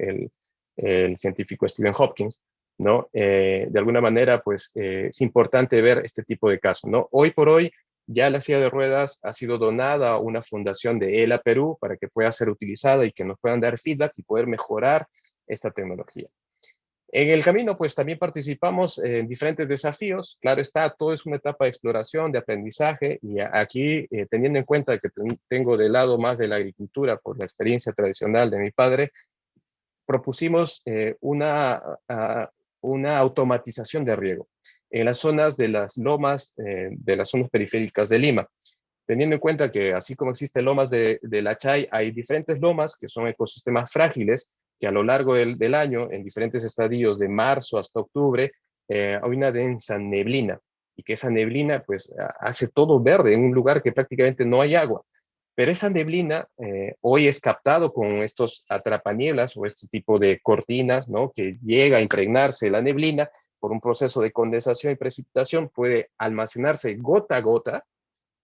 el científico Stephen Hopkins, ¿no? De alguna manera, pues es importante ver este tipo de casos, ¿no? Hoy por hoy, ya la silla de ruedas ha sido donada a una fundación de ELA Perú para que pueda ser utilizada y que nos puedan dar feedback y poder mejorar esta tecnología. En el camino, pues también participamos en diferentes desafíos. Claro está, todo es una etapa de exploración, de aprendizaje, y aquí, teniendo en cuenta que tengo del lado más de la agricultura por la experiencia tradicional de mi padre, propusimos una automatización de riego en las zonas de las lomas, de las zonas periféricas de Lima, teniendo en cuenta que así como existen lomas de la Chay, hay diferentes lomas que son ecosistemas frágiles que a lo largo del año, en diferentes estadios de marzo hasta octubre, hay una densa neblina y que esa neblina pues hace todo verde en un lugar que prácticamente no hay agua. Pero esa neblina hoy es captado con estos atrapanieblas o este tipo de cortinas, ¿no?, que llega a impregnarse la neblina por un proceso de condensación y precipitación, puede almacenarse gota a gota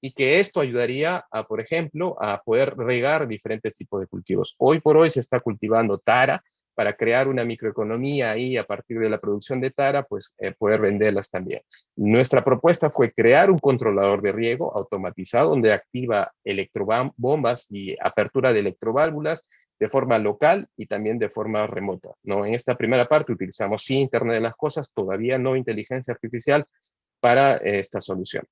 y que esto ayudaría a, por ejemplo, a poder regar diferentes tipos de cultivos. Hoy por hoy se está cultivando tara para crear una microeconomía ahí a partir de la producción de tara, pues poder venderlas también. Nuestra propuesta fue crear un controlador de riego automatizado donde activa electrobombas y apertura de electroválvulas de forma local y también de forma remota, ¿no? En esta primera parte utilizamos sí Internet de las Cosas, todavía no inteligencia artificial para esta solución.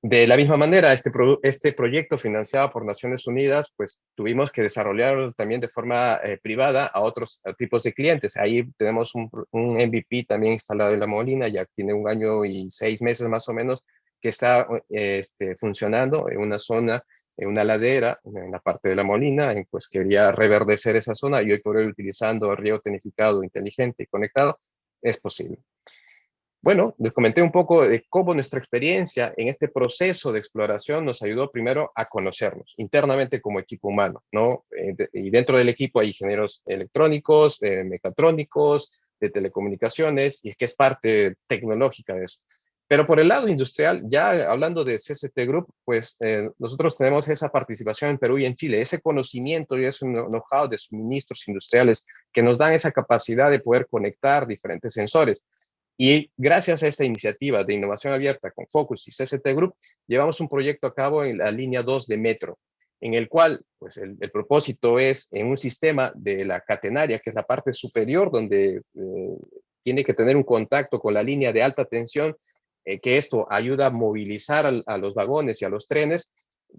De la misma manera, este proyecto financiado por Naciones Unidas, pues tuvimos que desarrollarlo también de forma privada a otros tipos de clientes. Ahí tenemos un MVP también instalado en La Molina, ya tiene 1 año y 6 meses más o menos, que está funcionando en una zona, en una ladera, en la parte de La Molina, pues quería reverdecer esa zona y hoy por hoy utilizando riego tecnificado, inteligente y conectado, es posible. Bueno, les comenté un poco de cómo nuestra experiencia en este proceso de exploración nos ayudó primero a conocernos internamente como equipo humano, ¿no? Y dentro del equipo hay ingenieros electrónicos, mecatrónicos, de telecomunicaciones, y que es parte tecnológica de eso. Pero por el lado industrial, ya hablando de CCT Group, pues nosotros tenemos esa participación en Perú y en Chile, ese conocimiento y ese know-how de suministros industriales que nos dan esa capacidad de poder conectar diferentes sensores. Y gracias a esta iniciativa de innovación abierta con Focus y CCT Group, llevamos un proyecto a cabo en la línea 2 de Metro, en el cual pues, el propósito es en un sistema de la catenaria, que es la parte superior donde tiene que tener un contacto con la línea de alta tensión, que esto ayuda a movilizar a los vagones y a los trenes,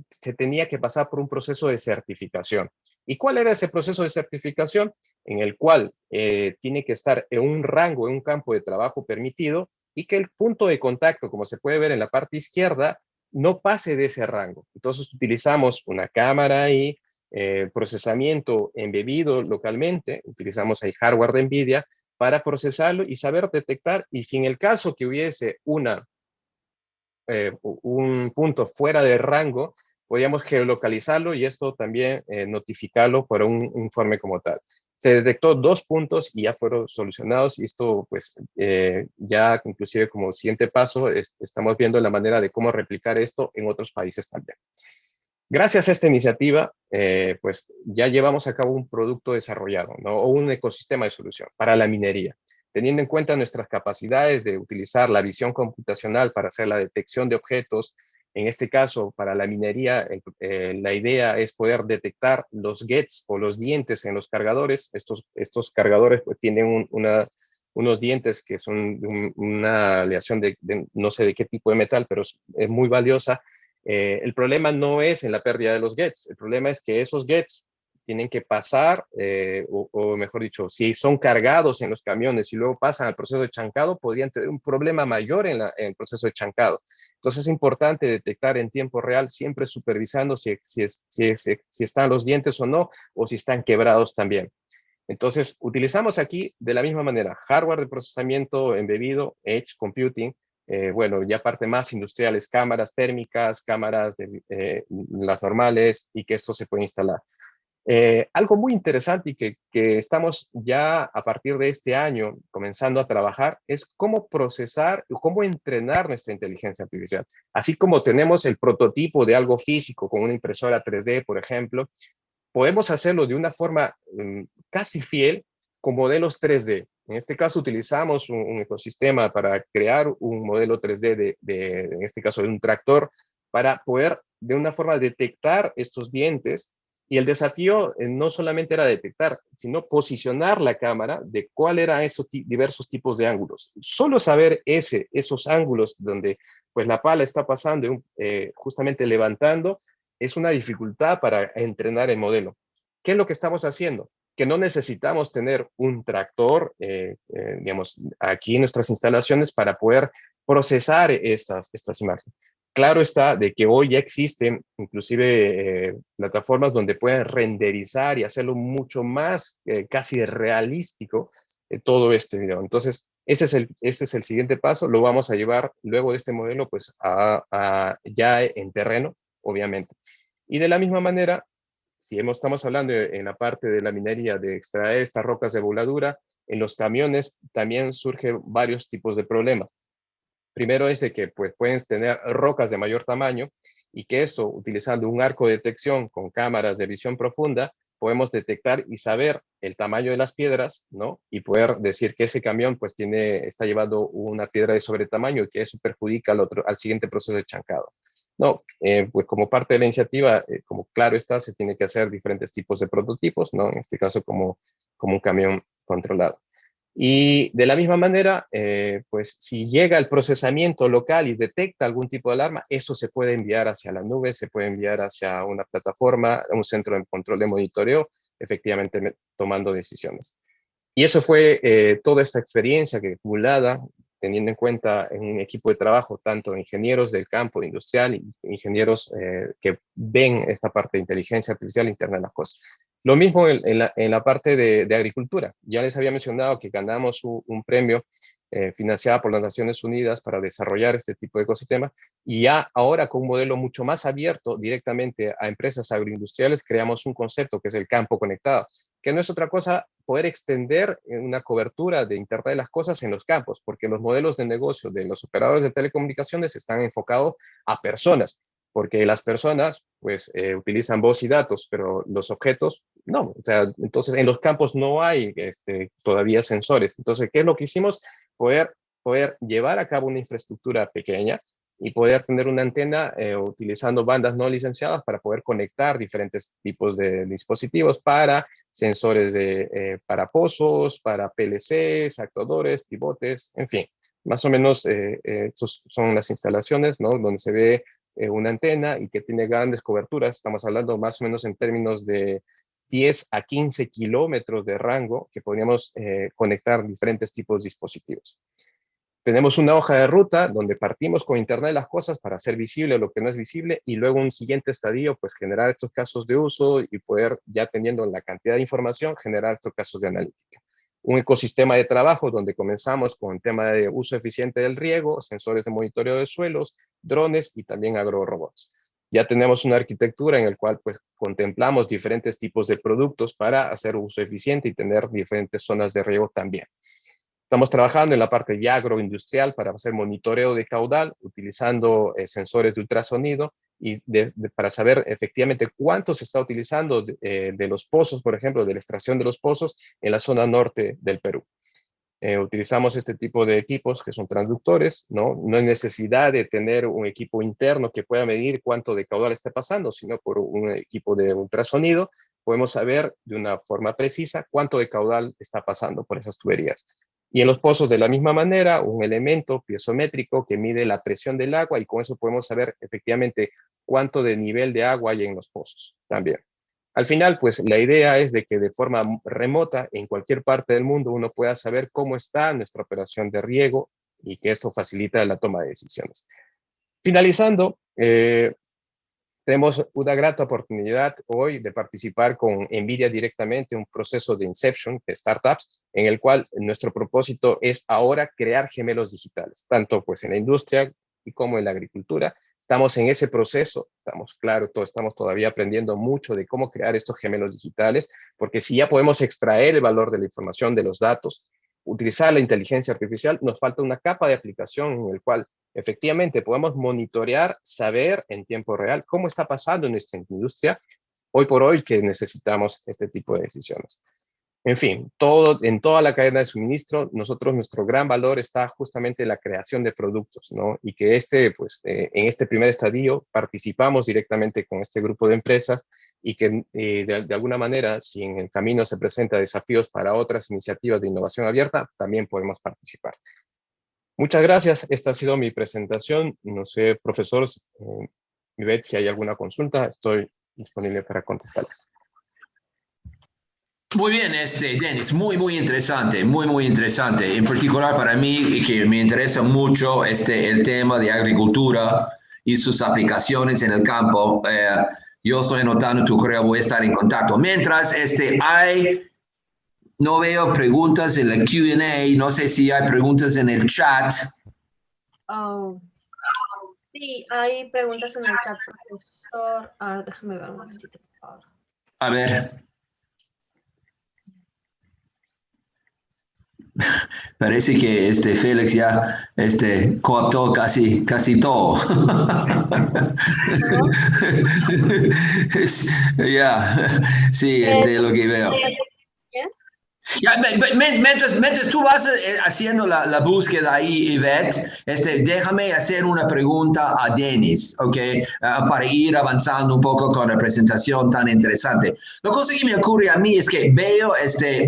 se tenía que pasar por un proceso de certificación. ¿Y cuál era ese proceso de certificación? En el cual tiene que estar en un rango, en un campo de trabajo permitido, y que el punto de contacto, como se puede ver en la parte izquierda, no pase de ese rango. Entonces utilizamos una cámara y procesamiento embebido localmente, utilizamos ahí hardware de NVIDIA para procesarlo y saber detectar, y si en el caso que hubiese un punto fuera de rango, podríamos geolocalizarlo y esto también notificarlo por un informe como tal. Se detectó 2 puntos y ya fueron solucionados, y esto pues ya inclusive como siguiente paso estamos viendo la manera de cómo replicar esto en otros países también. Gracias a esta iniciativa, pues ya llevamos a cabo un producto desarrollado, ¿no? O un ecosistema de solución para la minería, teniendo en cuenta nuestras capacidades de utilizar la visión computacional para hacer la detección de objetos. En este caso, para la minería, la idea es poder detectar los gates o los dientes en los cargadores. Estos cargadores pues, tienen unos dientes que son una aleación de no sé de qué tipo de metal, pero es muy valiosa. El problema no es en la pérdida de los gates, el problema es que esos gates tienen que pasar, o mejor dicho, si son cargados en los camiones y luego pasan al proceso de chancado, podrían tener un problema mayor en el proceso de chancado. Entonces es importante detectar en tiempo real, siempre supervisando si están los dientes o no, o si están quebrados también. Entonces, utilizamos aquí de la misma manera hardware de procesamiento embebido, Edge Computing, bueno, ya parte más industriales, cámaras térmicas, cámaras de las normales, y que esto se puede instalar. Algo muy interesante y que estamos ya a partir de este año comenzando a trabajar es cómo procesar, cómo entrenar nuestra inteligencia artificial. Así como tenemos el prototipo de algo físico con una impresora 3D, por ejemplo, podemos hacerlo de una forma casi fiel con modelos 3D. En este caso utilizamos un ecosistema para crear un modelo 3D en este caso de un tractor, para poder de una forma detectar estos dientes. Y el desafío no solamente era detectar, sino posicionar la cámara de cuál eran esos diversos tipos de ángulos. Solo saber esos ángulos donde pues la pala está pasando, justamente levantando, es una dificultad para entrenar el modelo. ¿Qué es lo que estamos haciendo? Que no necesitamos tener un tractor, digamos, aquí en nuestras instalaciones para poder procesar estas imágenes. Claro está de que hoy ya existen inclusive plataformas donde pueden renderizar y hacerlo mucho más casi realístico todo este video. Entonces, ese es el siguiente paso. Lo vamos a llevar luego de este modelo pues ya en terreno, obviamente. Y de la misma manera, si estamos hablando en la parte de la minería, de extraer estas rocas de voladura, en los camiones también surgen varios tipos de problemas. Primero es de que pues, pueden tener rocas de mayor tamaño, y que esto, utilizando un arco de detección con cámaras de visión profunda, podemos detectar y saber el tamaño de las piedras, ¿no? Y poder decir que ese camión pues está llevando una piedra de sobretamaño y que eso perjudica al siguiente proceso de chancado. No, pues como parte de la iniciativa, como claro está, se tiene que hacer diferentes tipos de prototipos, ¿no? En este caso como un camión controlado. Y de la misma manera, pues si llega el procesamiento local y detecta algún tipo de alarma, eso se puede enviar hacia la nube, se puede enviar hacia una plataforma, un centro de control de monitoreo, efectivamente tomando decisiones. Y eso fue toda esta experiencia que acumulada, teniendo en cuenta en un equipo de trabajo, tanto ingenieros del campo industrial y ingenieros que ven esta parte de inteligencia artificial interna de las cosas. Lo mismo en la parte de agricultura. Ya les había mencionado que ganamos un premio financiado por las Naciones Unidas para desarrollar este tipo de ecosistemas, y ya ahora con un modelo mucho más abierto directamente a empresas agroindustriales creamos un concepto que es el campo conectado, que no es otra cosa poder extender una cobertura de Internet de las cosas en los campos, porque los modelos de negocio de los operadores de telecomunicaciones están enfocados a personas, porque las personas pues utilizan voz y datos, pero los objetos no. O sea, entonces en los campos no hay todavía sensores. Entonces, ¿qué es lo que hicimos? Poder llevar a cabo una infraestructura pequeña y poder tener una antena utilizando bandas no licenciadas para poder conectar diferentes tipos de dispositivos para sensores para pozos, para PLCs, actuadores, pivotes, en fin. Más o menos estos son las instalaciones, ¿no? Donde se ve una antena y que tiene grandes coberturas. Estamos hablando más o menos en términos de 10 a 15 kilómetros de rango que podríamos conectar diferentes tipos de dispositivos. Tenemos una hoja de ruta donde partimos con Internet de las cosas para hacer visible lo que no es visible y luego un siguiente estadio, pues generar estos casos de uso y poder, ya teniendo la cantidad de información, generar estos casos de analítica. Un ecosistema de trabajo donde comenzamos con el tema de uso eficiente del riego, sensores de monitoreo de suelos, drones y también agrorobots. Ya tenemos una arquitectura en la cual pues, contemplamos diferentes tipos de productos para hacer uso eficiente y tener diferentes zonas de riego también. Estamos trabajando en la parte ya agroindustrial para hacer monitoreo de caudal, utilizando sensores de ultrasonido y para saber efectivamente cuánto se está utilizando de los pozos, por ejemplo, de la extracción de los pozos en la zona norte del Perú. Utilizamos este tipo de equipos que son transductores, ¿no? No hay necesidad de tener un equipo interno que pueda medir cuánto de caudal está pasando, sino por un equipo de ultrasonido podemos saber de una forma precisa cuánto de caudal está pasando por esas tuberías. Y en los pozos de la misma manera, un elemento piezométrico que mide la presión del agua y con eso podemos saber efectivamente cuánto de nivel de agua hay en los pozos también. Al final, pues la idea es de que de forma remota, en cualquier parte del mundo, uno pueda saber cómo está nuestra operación de riego y que esto facilita la toma de decisiones. Finalizando, tenemos una grata oportunidad hoy de participar con NVIDIA directamente en un proceso de Inception de startups, en el cual nuestro propósito es ahora crear gemelos digitales, tanto pues en la industria y como en la agricultura. Estamos en ese proceso, estamos todavía aprendiendo mucho de cómo crear estos gemelos digitales, porque si ya podemos extraer el valor de la información de los datos, utilizar la inteligencia artificial, nos falta una capa de aplicación en el cual efectivamente podemos monitorear, saber en tiempo real cómo está pasando en nuestra industria, hoy por hoy que necesitamos este tipo de decisiones. En fin, en toda la cadena de suministro, nuestro gran valor está justamente en la creación de productos, ¿no? Y que en este primer estadio participamos directamente con este grupo de empresas y que de alguna manera, si en el camino se presentan desafíos para otras iniciativas de innovación abierta, también podemos participar. Muchas gracias. Esta ha sido mi presentación. No sé, profesor, Ivette, si hay alguna consulta, estoy disponible para contestarles. Muy bien, Dennis, muy interesante, muy interesante. En particular para mí, que me interesa mucho el tema de agricultura y sus aplicaciones en el campo. Yo estoy anotando tu correo, voy a estar en contacto. Mientras, no veo preguntas en la Q&A, no sé si hay preguntas en el chat. Sí, hay preguntas en el chat, profesor. Déjame ver un momentito, por favor. A ver. Parece que Félix ya cooptó casi todo. Sí, lo que veo. Yes. Ya, mientras tú vas haciendo la búsqueda ahí, Ivette, déjame hacer una pregunta a Dennis, ¿ok? Para ir avanzando un poco con la presentación tan interesante. La cosa que me ocurre a mí es que veo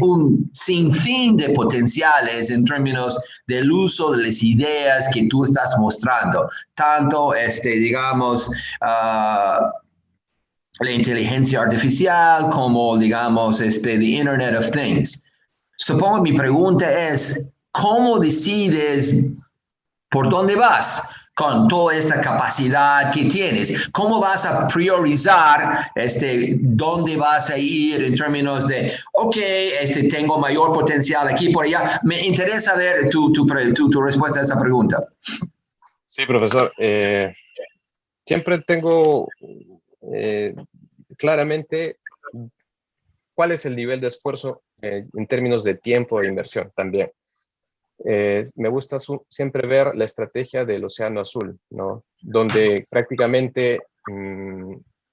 un sinfín de potenciales en términos del uso de las ideas que tú estás mostrando, tanto, digamos, la inteligencia artificial como, digamos, the Internet of Things. Supongo mi pregunta es, ¿cómo decides por dónde vas con toda esta capacidad que tienes? ¿Cómo vas a priorizar dónde vas a ir en términos de, ok, tengo mayor potencial aquí, por allá? Me interesa ver tu respuesta a esa pregunta. Sí, profesor. Siempre tengo claramente cuál es el nivel de esfuerzo en términos de tiempo e inversión también. Me gusta siempre ver la estrategia del Océano Azul, ¿no? Donde prácticamente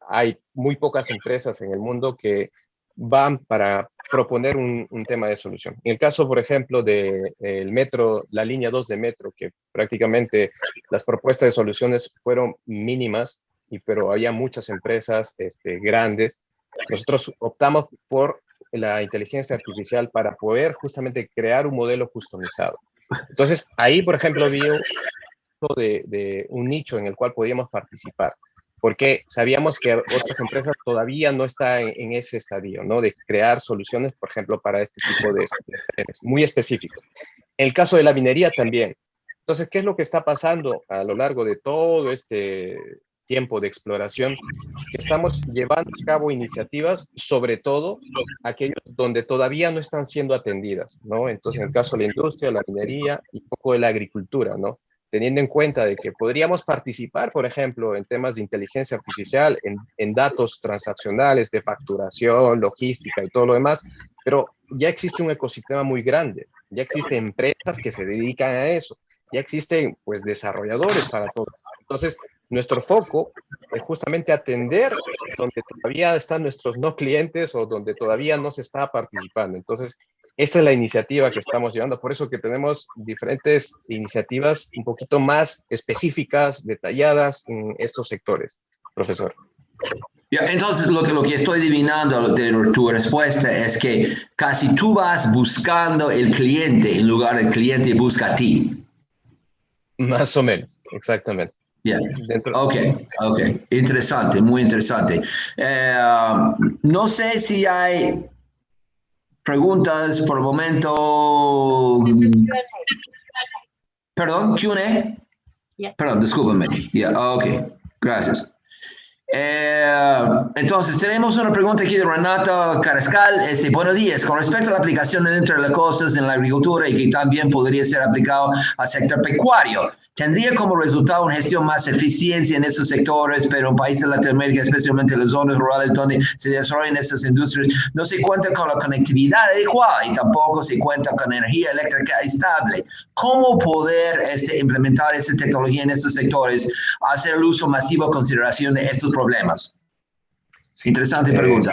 hay muy pocas empresas en el mundo que van para proponer un tema de solución. En el caso, por ejemplo, del metro, la línea 2 de metro, que prácticamente las propuestas de soluciones fueron mínimas, pero había muchas empresas grandes. Nosotros optamos por la inteligencia artificial para poder justamente crear un modelo customizado. Entonces, ahí, por ejemplo, vi un nicho en el cual podíamos participar, porque sabíamos que otras empresas todavía no están en ese estadio, ¿no? De crear soluciones, por ejemplo, para este tipo de trenes, muy específicos. En el caso de la minería también. Entonces, ¿qué es lo que está pasando a lo largo de todo este tiempo de exploración? Que estamos llevando a cabo iniciativas, sobre todo aquellos donde todavía no están siendo atendidas, ¿no? Entonces, en el caso de la industria, la minería y un poco de la agricultura, ¿no? Teniendo en cuenta de que podríamos participar, por ejemplo, en temas de inteligencia artificial, en datos transaccionales, de facturación, logística y todo lo demás, pero ya existe un ecosistema muy grande, ya existen empresas que se dedican a eso, ya existen, pues, desarrolladores para todo. Entonces, nuestro foco es justamente atender donde todavía están nuestros no clientes o donde todavía no se está participando. Entonces, esta es la iniciativa que estamos llevando, por eso que tenemos diferentes iniciativas un poquito más específicas, detalladas en estos sectores, profesor. Entonces, lo que estoy adivinando de tu respuesta es que casi tú vas buscando el cliente en lugar del cliente busca a ti. Más o menos, exactamente. Yeah. Ok, interesante, muy interesante. No sé si hay preguntas por el momento. Perdón, Q&A. Yes. Perdón, discúlpame. Yeah, ok, gracias. Entonces, tenemos una pregunta aquí de Renato Carrascal. Buenos días. Con respecto a la aplicación de Internet de cosas en la agricultura y que también podría ser aplicado al sector pecuario, tendría como resultado una gestión más eficiencia en estos sectores, pero en países de Latinoamérica, especialmente en las zonas rurales donde se desarrollan estas industrias, no se cuenta con la conectividad adecuada y tampoco se cuenta con energía eléctrica estable. ¿Cómo poder implementar esta tecnología en estos sectores, hacer el uso masivo en consideración de estos problemas? Interesante pregunta.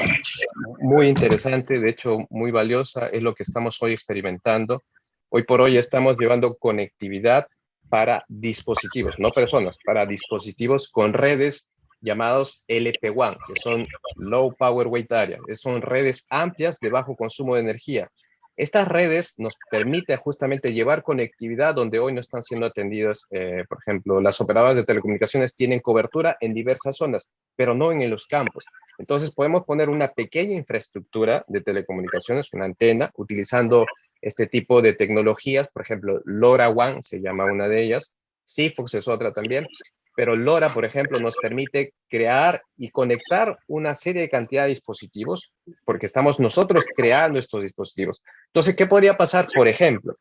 Muy interesante, de hecho muy valiosa, es lo que estamos hoy experimentando. Hoy por hoy estamos llevando conectividad para dispositivos, no personas, para dispositivos con redes llamados LP WAN, que son Low Power Weight Area, que son redes amplias de bajo consumo de energía. Estas redes nos permiten justamente llevar conectividad donde hoy no están siendo atendidas. Por ejemplo, las operadoras de telecomunicaciones tienen cobertura en diversas zonas, pero no en los campos. Entonces podemos poner una pequeña infraestructura de telecomunicaciones, una antena, utilizando este tipo de tecnologías. Por ejemplo, LoRaWAN se llama una de ellas, Sigfox es otra también, pero LoRa, por ejemplo, nos permite crear y conectar una serie de cantidad de dispositivos, porque estamos nosotros creando estos dispositivos. Entonces, ¿qué podría pasar? Por ejemplo,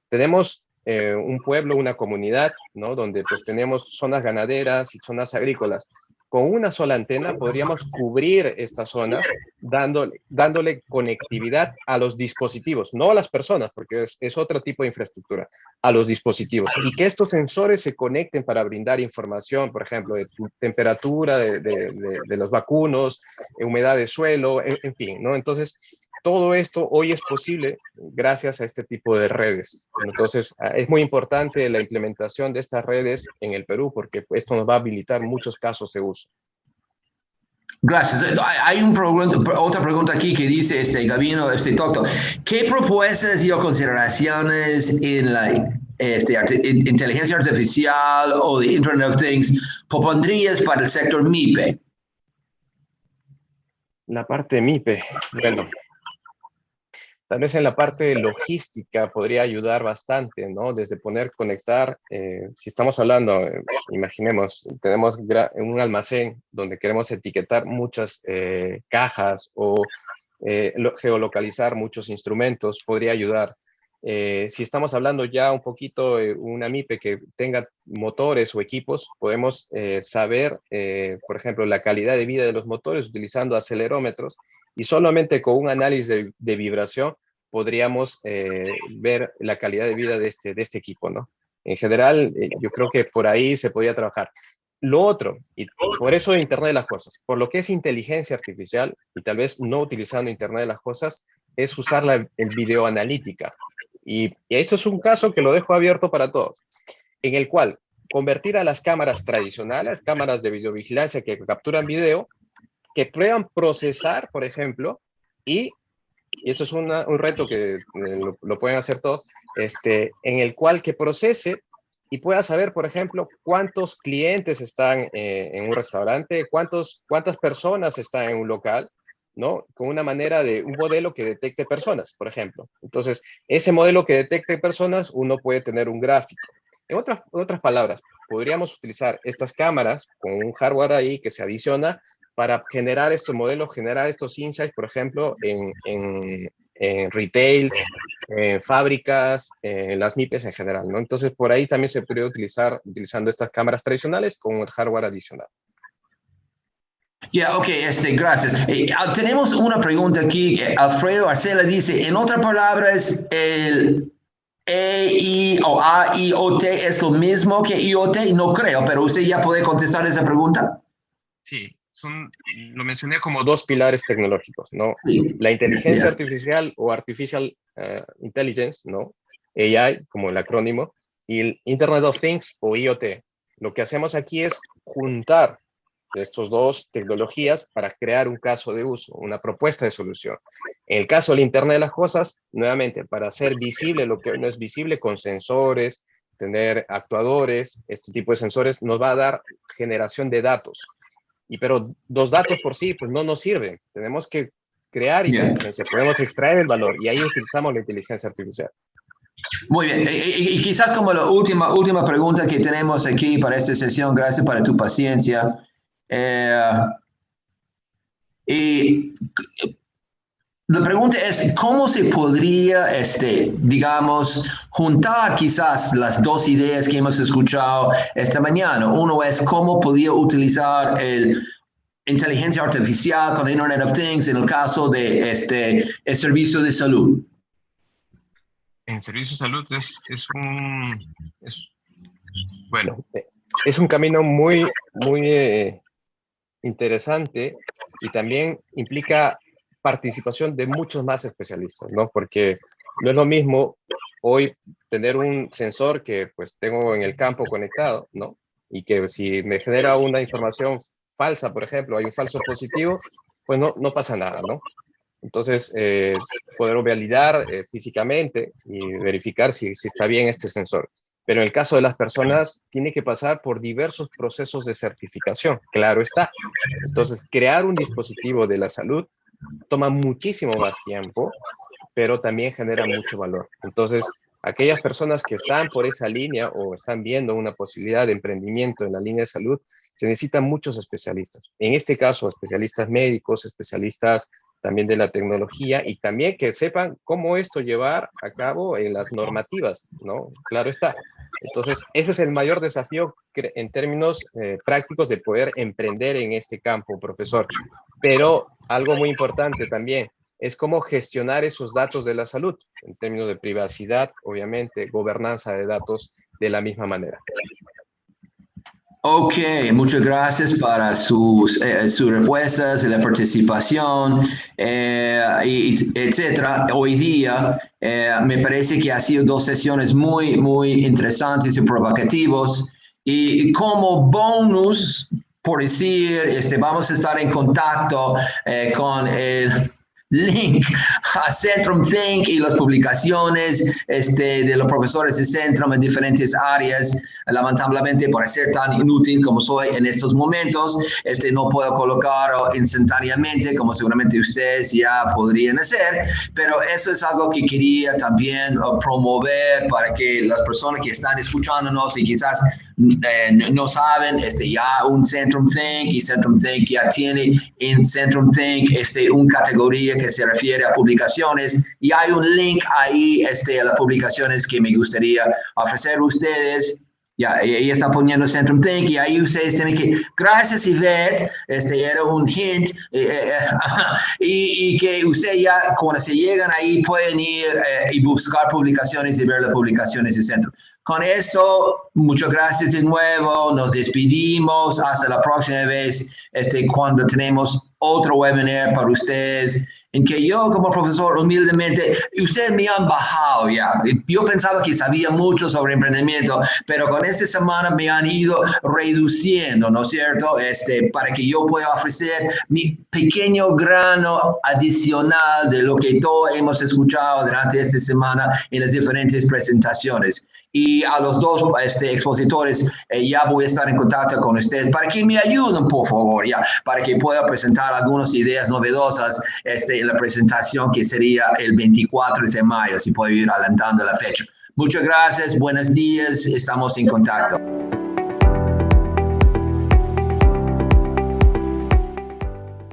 tenemos un pueblo, una comunidad, ¿no? Donde pues tenemos zonas ganaderas y zonas agrícolas. Con una sola antena podríamos cubrir estas zonas dándole conectividad a los dispositivos, no a las personas, porque es otro tipo de infraestructura, a los dispositivos. Y que estos sensores se conecten para brindar información, por ejemplo, de temperatura de los vacunos, humedad de suelo, en fin, ¿no? Entonces, todo esto hoy es posible gracias a este tipo de redes. Entonces, es muy importante la implementación de estas redes en el Perú porque esto nos va a habilitar muchos casos de uso. Gracias. Hay otra pregunta aquí que dice, Gabino, Toto, ¿qué propuestas y consideraciones en la inteligencia artificial o de Internet of Things propondrías para el sector MIPE? La parte MIPE, bueno, tal vez en la parte de logística podría ayudar bastante, ¿no? Desde conectar, si estamos hablando, imaginemos, tenemos un almacén donde queremos etiquetar muchas cajas o geolocalizar muchos instrumentos, podría ayudar. Si estamos hablando ya un poquito de una MIPE que tenga motores o equipos, podemos saber, por ejemplo, la calidad de vida de los motores utilizando acelerómetros, y solamente con un análisis de vibración podríamos ver la calidad de vida de este equipo, ¿no? En general, yo creo que por ahí se podría trabajar. Lo otro, y por eso Internet de las Cosas, por lo que es inteligencia artificial, y tal vez no utilizando Internet de las Cosas, es usar el videoanalítica. Y esto es un caso que lo dejo abierto para todos, en el cual convertir a las cámaras tradicionales, cámaras de videovigilancia que capturan video, que puedan procesar, por ejemplo, y eso es un reto que lo pueden hacer todos, en el cual que procese y pueda saber, por ejemplo, cuántos clientes están en un restaurante, cuántas personas están en un local, ¿no? Con una manera de un modelo que detecte personas, por ejemplo. Entonces, ese modelo que detecte personas, uno puede tener un gráfico. En otras palabras, podríamos utilizar estas cámaras con un hardware ahí que se adiciona para generar estos modelos, generar estos insights, por ejemplo, en retails, en fábricas, en las MIPES en general, ¿no? Entonces, por ahí también se puede utilizar utilizando estas cámaras tradicionales con el hardware adicional. Ya, ok, gracias. Tenemos una pregunta aquí. Alfredo Arcela dice, en otras palabras, el EI o AIoT es lo mismo que IoT. No creo, pero usted ya puede contestar esa pregunta. Sí, lo mencioné como dos pilares tecnológicos, ¿no? Sí. La inteligencia artificial o artificial intelligence, ¿no? AI, como el acrónimo, y el Internet of Things o IoT. Lo que hacemos aquí es juntar estas dos tecnologías para crear un caso de uso, una propuesta de solución. En el caso del Internet de las Cosas, nuevamente, para hacer visible lo que no es visible con sensores, tener actuadores, este tipo de sensores nos va a dar generación de datos. Pero los datos por sí pues no nos sirven. Tenemos que crear inteligencia, podemos extraer el valor y ahí utilizamos la inteligencia artificial. Muy bien, y quizás como la última pregunta que tenemos aquí para esta sesión, gracias por tu paciencia. Y la pregunta es, ¿cómo se podría, digamos, juntar quizás las dos ideas que hemos escuchado esta mañana? Uno es cómo podría utilizar el inteligencia artificial con Internet of Things en el caso de el servicio de salud. En servicio de salud es un camino muy interesante y también implica participación de muchos más especialistas, ¿no? Porque no es lo mismo hoy tener un sensor que pues tengo en el campo conectado, ¿no? Y que si me genera una información falsa, por ejemplo, hay un falso positivo, pues no pasa nada, ¿no? Entonces, poder validar físicamente y verificar si está bien este sensor. Pero en el caso de las personas, tiene que pasar por diversos procesos de certificación, claro está. Entonces, crear un dispositivo de la salud toma muchísimo más tiempo, pero también genera mucho valor. Entonces, aquellas personas que están por esa línea o están viendo una posibilidad de emprendimiento en la línea de salud, se necesitan muchos especialistas. En este caso, especialistas médicos, especialistas también de la tecnología y también que sepan cómo esto llevar a cabo en las normativas, ¿no? Claro está. Entonces, ese es el mayor desafío en términos prácticos de poder emprender en este campo, profesor. Pero algo muy importante también es cómo gestionar esos datos de la salud, en términos de privacidad, obviamente, gobernanza de datos de la misma manera. Ok, muchas gracias para sus respuestas, la participación, etcétera. Hoy día me parece que ha sido dos sesiones muy interesantes y provocativas. Y como bonus, por decir, vamos a estar en contacto con el link a Centrum Think y las publicaciones de los profesores de Centrum en diferentes áreas. Lamentablemente, por ser tan inútil como soy en estos momentos, no puedo colocarlo instantáneamente como seguramente ustedes ya podrían hacer, pero eso es algo que quería también promover para que las personas que están escuchándonos y quizás no saben, ya un Centrum Think, y Centrum Think ya tiene en Centrum Think una categoría que se refiere a publicaciones, y hay un link ahí a las publicaciones que me gustaría ofrecer a ustedes. Ya, ella está poniendo Centrum Think, y ahí ustedes tienen que, gracias Yvette, era un hint, y que ustedes ya cuando se llegan ahí pueden ir y buscar publicaciones y ver las publicaciones de Centrum. Con eso, muchas gracias de nuevo, nos despedimos, hasta la próxima vez, cuando tenemos otro webinar para ustedes, en que yo como profesor humildemente, ustedes me han bajado ya. Yo pensaba que sabía mucho sobre emprendimiento, pero con esta semana me han ido reduciendo, ¿no es cierto? Para que yo pueda ofrecer mi pequeño grano adicional de lo que todos hemos escuchado durante esta semana en las diferentes presentaciones. Y a los dos expositores ya voy a estar en contacto con ustedes para que me ayuden, por favor, ya, para que pueda presentar algunas ideas novedosas en la presentación que sería el 24 de mayo, si puedo ir adelantando la fecha. Muchas gracias, buenos días, estamos en contacto.